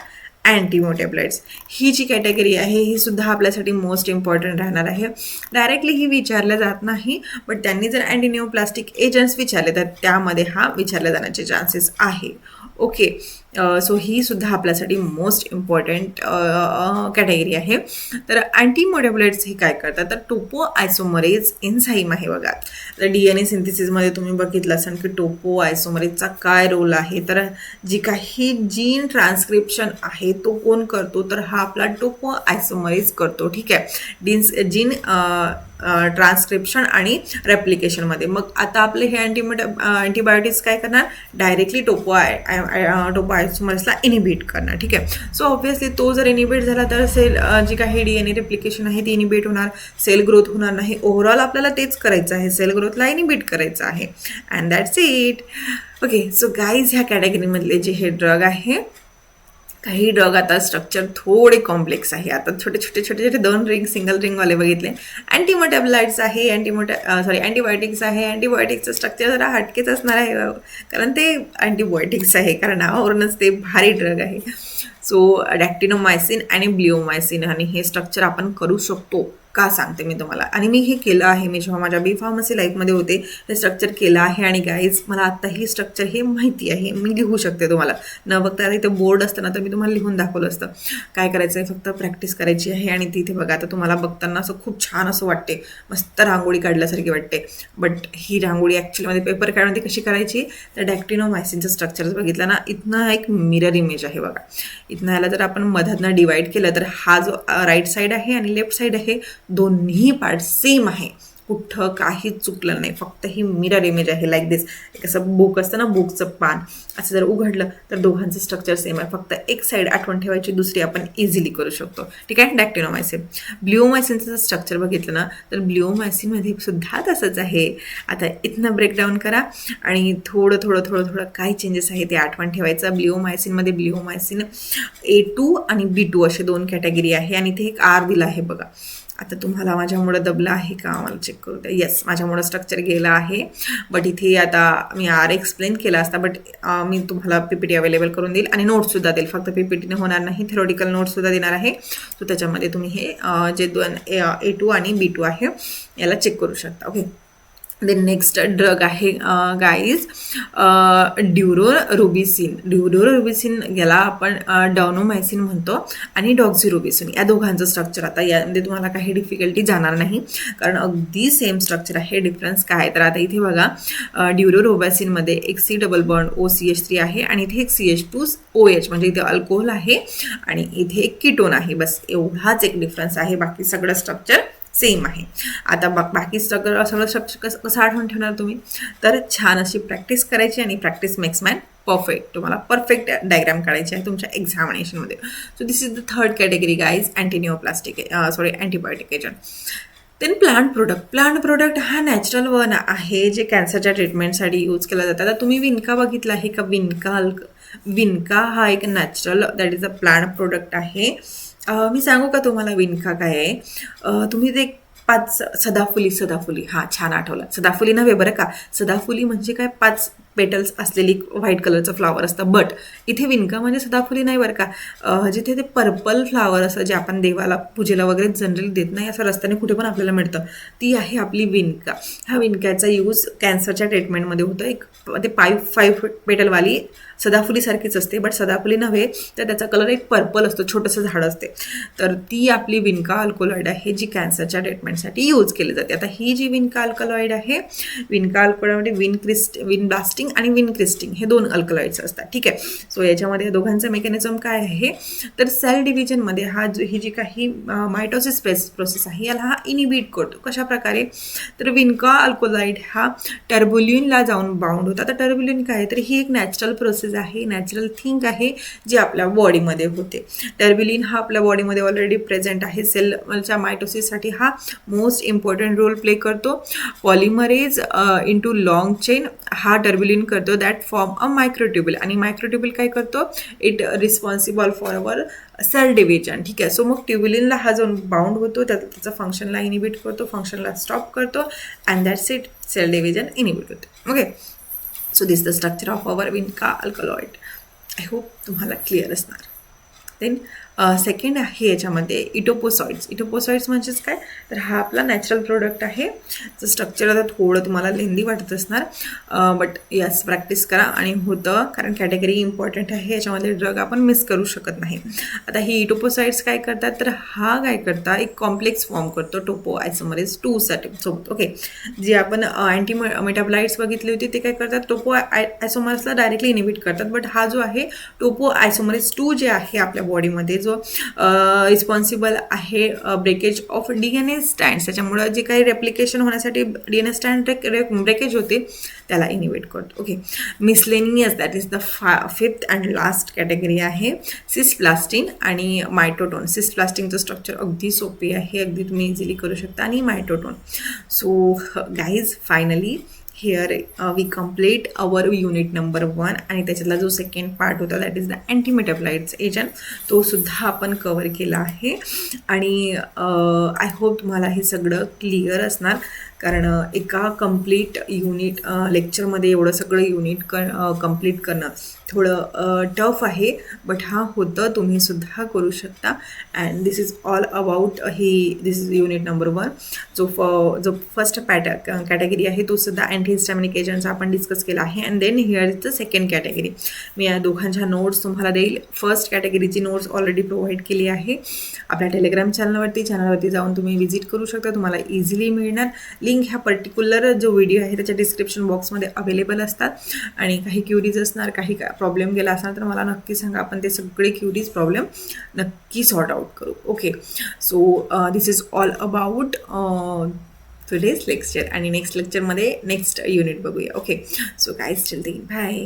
Speaker 1: antimetabolites. ही जी कॅटेगरी आहे ही सुद्धा आपल्यासाठी मोस्ट इम्पॉर्टंट राहणार आहे. डायरेक्टली ही विचारल्या जात नाही, बट त्यांनी जर अँटीनिओप्लास्टिक एजंट्स विचारले तर त्यामध्ये हा विचारल्या जाण्याचे चान्सेस आहे. ओके, सो ही सुद्धा आपल्यासाठी मोस्ट इम्पॉर्टंट कॅटेगरी आहे. तर अँटीमेटाबोलाइट्स हे काय करतात तर टोपो आयसोमरेज एन्झाईम आहे बघा. तर DNA सिंथेसिसमध्ये तुम्ही बघितलं असाल की टोपो आयसोमरेजचा काय रोल आहे, तर जी काही जीन ट्रान्सक्रिप्शन आहे तो कोण करतो तर हा आपला टोपो आयसोमरेज करतो. ठीक आहे, जीन ट्रान्सक्रिप्शन आणि रेप्लिकेशनमध्ये. मग आता आपले हे अँटीबायोटिक्स काय करणार, डायरेक्टली टोपो आयसोमरेजला इनिबिट करणार. ठीक आहे, सो ऑब्व्हियसली तो जर इनिबिट झाला तर सेल जी काही DNA रेप्लिकेशन आहे ती इनिबिट होणार, सेल ग्रोथ होणार नाही. ओव्हरऑल आपल्याला तेच करायचं आहे, सेल ग्रोथला इनिबिट करायचं आहे and that's it. Okay, so guys ह्या कॅटेगरीमधले जे हे ड्रग आहे, काही ड्रग आता स्ट्रक्चर थोडे कॉम्प्लेक्स आहे. आता छोटे छोटे 2 रिंग सिंगल रिंगवाले बघितले. अँटीमेटाबोलाइट्स आहे, अँटीबायोटिक्स आहे. अँटीबायोटिक्सचं स्ट्रक्चर जरा हटकेच असणार आहे कारण ते अँटीबायोटिक्स आहे, कारण नावावरूनच ते भारी ड्रग आहे. सो डॅक्टिनोमायसिन आणि ब्लिओमायसिन आणि हे स्ट्रक्चर आपण करू शकतो का सांगते मी तुम्हाला. आणि मी हे केलं आहे, मी जेव्हा माझ्या B.Pharmacy लाईफमध्ये होते हे स्ट्रक्चर केलं आहे. आणि गाईज मला आता ही स्ट्रक्चर हे माहिती आहे, मी लिहू शकते तुम्हाला न बघता. आता इथे बोर्ड असतं ना तर मी तुम्हाला लिहून दाखवलं असतं. काय करायचं आहे, फक्त प्रॅक्टिस करायची आहे. आणि तिथे बघा आता तुम्हाला बघताना असं खूप छान असं वाटते, मस्त रांगोळी काढल्यासारखी वाटते. बट ही रांगोळी ॲक्च्युअलीमध्ये पेपर काढण्यामध्ये कशी करायची तर डॅक्टिनोमायसिनचं स्ट्रक्चर बघितलं ना, इथनं एक मिरर इमेज आहे बघा. इथनं ह्याला जर आपण मधातनं डिवाईड केलं तर हा जो राईट साईड आहे आणि लेफ्ट साईड आहे दोन्ही पार्ट सेम आहे, कुठं काहीच चुकलं नाही, फक्त ही मिरर इमेज आहे. लाईक दिस, एक असं बुक असतं ना, बुकचं पान असं जर उघडलं तर दोघांचं स्ट्रक्चर सेम आहे, फक्त एक साईड आठवण ठेवायची, दुसरी आपण इझिली करू शकतो. ठीक आहे, डॅक्टिनोमायसिन. ब्लिओमायसिनचं स्ट्रक्चर बघितलं ना तर ब्लिओमायसिनमध्ये सुद्धा तसंच आहे. आता इथनं ब्रेकडाऊन करा आणि थोडं काय चेंजेस आहे ते आठवण ठेवायचं. ब्लिओमायसिनमध्ये ब्लिओमायसिन A2 आणि B2 असे 2 कॅटेगरी आहे आणि इथे एक R दिला आहे बघा. आता तुम्हाला माझ्यामुळं दबलं आहे का, मला चेक करू द्या. येस, माझ्यामुळं स्ट्रक्चर गेलं आहे, बट इथे आता मी एक्सप्लेन केला असता, बट मी तुम्हाला PPT अवेलेबल करून देईल आणि नोट्ससुद्धा देईल. फक्त PPTने होणार नाही, थेरोटिकल नोट्ससुद्धा देणार आहे. सो त्याच्यामध्ये तुम्ही हे जे 2 A2 आणि B2 आहे याला चेक करू शकता. ओके, देन नेक्स्ट ड्रग आहे गाईज ड्युरोरुबिसिन. ड्युरोरुबिसिन याला आपण डायनोमायसिन म्हणतो आणि डॉक्झिरुबिसिन, या दोघांचं स्ट्रक्चर. आता यामध्ये तुम्हाला काही डिफिकल्टी जाणार नाही कारण अगदी सेम स्ट्रक्चर आहे. डिफरन्स काय आहे तर आता इथे बघा ड्युरोरुबिसिनमध्ये एक सी डबल बॉन्ड OCH3 आहे आणि इथे एक CH2OH म्हणजे इथे अल्कोहोल आहे आणि इथे एक कीटोन आहे. बस एवढाच एक डिफरन्स आहे, बाकी सगळं स्ट्रक्चर सेम आहे. आता बाकी सगळं स्ट्रक्चर कसं आठवण ठेवणार तुम्ही, तर छान अशी प्रॅक्टिस करायची आणि प्रॅक्टिस मेक्स मॅन परफेक्ट. तुम्हाला परफेक्ट डायग्राम काढायची आहे तुमच्या एक्झामिनेशनमध्ये. So this is the third category guys, antibiotic agent. Then plant product. Plant product हा नॅचरल वन आहे जे कॅन्सरच्या ट्रीटमेंटसाठी यूज केला जातात. आता तुम्ही विनका बघितला आहे का? विनका हा एक natural that is a plant product आहे. मी सांगू का तुम्हाला विनका काय आहे? तुम्ही ते 5 सदाफुली, हां छान आठवलं. सदाफुली नव्हे बरं का, सदाफुली म्हणजे काय 5 पेटल्स असलेली व्हाईट कलरचं फ्लावर असतं. बट इथे विनका म्हणजे सदाफुली नाही बरं का. जिथे ते पर्पल फ्लावर असतं जे आपण देवाला पूजेला वगैरे जनरली देत नाही, असं रस्त्याने कुठे पण आपल्याला मिळतं, ती आहे आपली विनका. हा विनकाचा यूज कॅन्सरच्या ट्रीटमेंटमध्ये होतं. एक ते 5 पेटलवाली सदाफुलीसारखीच असते, बट सदाफुली नव्हे तर त्याचा कलर एक पर्पल असतो, छोटंसं झाड असते. तर ती आपली विनका अल्कलॉइड आहे जी कॅन्सरच्या ट्रीटमेंटसाठी यूज केली जाते. आता ही जी विनका अल्कलॉइड आहे, विनका अल्कलॉइडमध्ये विन ब्लास्टिंग आणि विन क्रिस्टिंग हे 2 अल्कलॉइड्स असतात. ठीक आहे. सो याच्यामध्ये दोघांचं मेकॅनिझम काय आहे तर सेल डिव्हिजनमध्ये ही जी काही मायटोसिस प्रोसेस आहे याला हा इनिबिट करतो. कशा प्रकारे तर विनका अल्कलॉइड हा टर्बुलिनला जाऊन बाउंड होता. आता टर्बुलिन काय तर ही एक नॅचरल प्रोसेस आहे, नॅचरल थिंग आहे जी आपल्या बॉडीमध्ये होते. टर्बुलिन हा आपल्या बॉडीमध्ये ऑलरेडी प्रेझेंट आहे. सेलच्या मायटोसिससाठी हा मोस्ट इम्पॉर्टंट रोल प्ले करतो. पॉलिमरेज इंटू लॉंग चेन हा टर्बुलिन करतो दॅट फॉर्म अ मायक्रोट्युब्युल, आणि मायक्रोट्युब्युल काय करतो? It responsible for our cell division. ठीक आहे. सो मग ट्युब्युलिनला हा जो बाउंड होतो त्याचा फंक्शनला इनिबिट करतो, फंक्शनला स्टॉप करतो and that's it, cell division inhibit होते. Okay. So this the structure of our vinca alkaloid. I hope तुम्हाला क्लिअर असणार. देन सेकंड आहे याच्यामध्ये इटोपोसॉइड्स. इटोपोसॉइड्स म्हणजेच काय तर हा आपला नॅचरल प्रोडक्ट आहे. तर स्ट्रक्चर आता थोडं तुम्हाला लेंदी वाटत असणार, बट यस प्रॅक्टिस करा आणि होतं, कारण कॅटेगरी इम्पॉर्टंट आहे. याच्यामध्ये ड्रग आपण मिस करू शकत नाही. आता ही इटोपोसॉइड्स काय करतात तर हा काय करता एक कॉम्प्लेक्स फॉर्म करतो टोपो आयसोमरेज 2 सोबत. ओके. जी आपण अँटी मेटाबोलाइट्स बघितली होती ते काय करतात टोपो आयसोमरेजला डायरेक्टली इनिबिट करतात. बट हा जो आहे टोपो आयसोमरेज 2 जे आहे आपल्या बॉडीमध्ये जो रिस्पॉन्सिबल आहे ब्रेकेज ऑफ DNA स्टँड्स, त्याच्यामुळे जे काही रेप्लिकेशन होण्यासाठी DNA स्टँड ब्रेकेज होते त्याला इनिबिट करतो. Okay. Miscellaneous that is the 5th and last category आहे सिस्प्लास्टिन आणि मायटोटोन. सिस्प्लास्टिनचं स्ट्रक्चर अगदी सोपे आहे, अगदी तुम्ही इझिली करू शकता, आणि mitotane. So guys finally here we complete our unit number 1 आणि त्याच्यातला जो सेकंड पार्ट होता that is the antimetabolites agent, तो सुद्धा आपण कवर केला आहे. आणि आय होप तुम्हाला हे सगळं क्लिअर असणार, कारण एका कम्प्लीट युनिट लेक्चरमध्ये एवढं सगळं युनिट कम्प्लीट करणं थोडं टफ आहे, बट हा होतं, तुम्ही सुद्धा करू शकता. And this is all about this is unit number 1. जो फर्स्ट कॅटेगरी आहे तो सुद्धा अँटीहिस्टॅमिनिक एजंट्स आपण डिस्कस केला आहे. And then here is the second category. मी या दोघांच्या नोट्स तुम्हाला देईल. फर्स्ट कॅटेगरीची नोट्स ऑलरेडी प्रोव्हाइड केली आहे आपल्या टेलिग्राम चॅनलवरती जाऊन तुम्ही विजिट करू शकता, तुम्हाला इझिली मिळणार. लिंक ह्या पर्टिक्युलर जो व्हिडिओ आहे त्याच्या डिस्क्रिप्शन बॉक्समध्ये अवेलेबल असतात. आणि काही क्युरीज असणार, काही प्रॉब्लेम गेला असणार तर मला नक्की सांगा, आपण ते सगळे क्युरीज प्रॉब्लेम नक्की सॉर्ट आउट करू. Okay. So this is all about today's lecture, आणि नेक्स्ट लेक्चरमध्ये नेक्स्ट युनिट बघूया. Okay. So guys till then bye.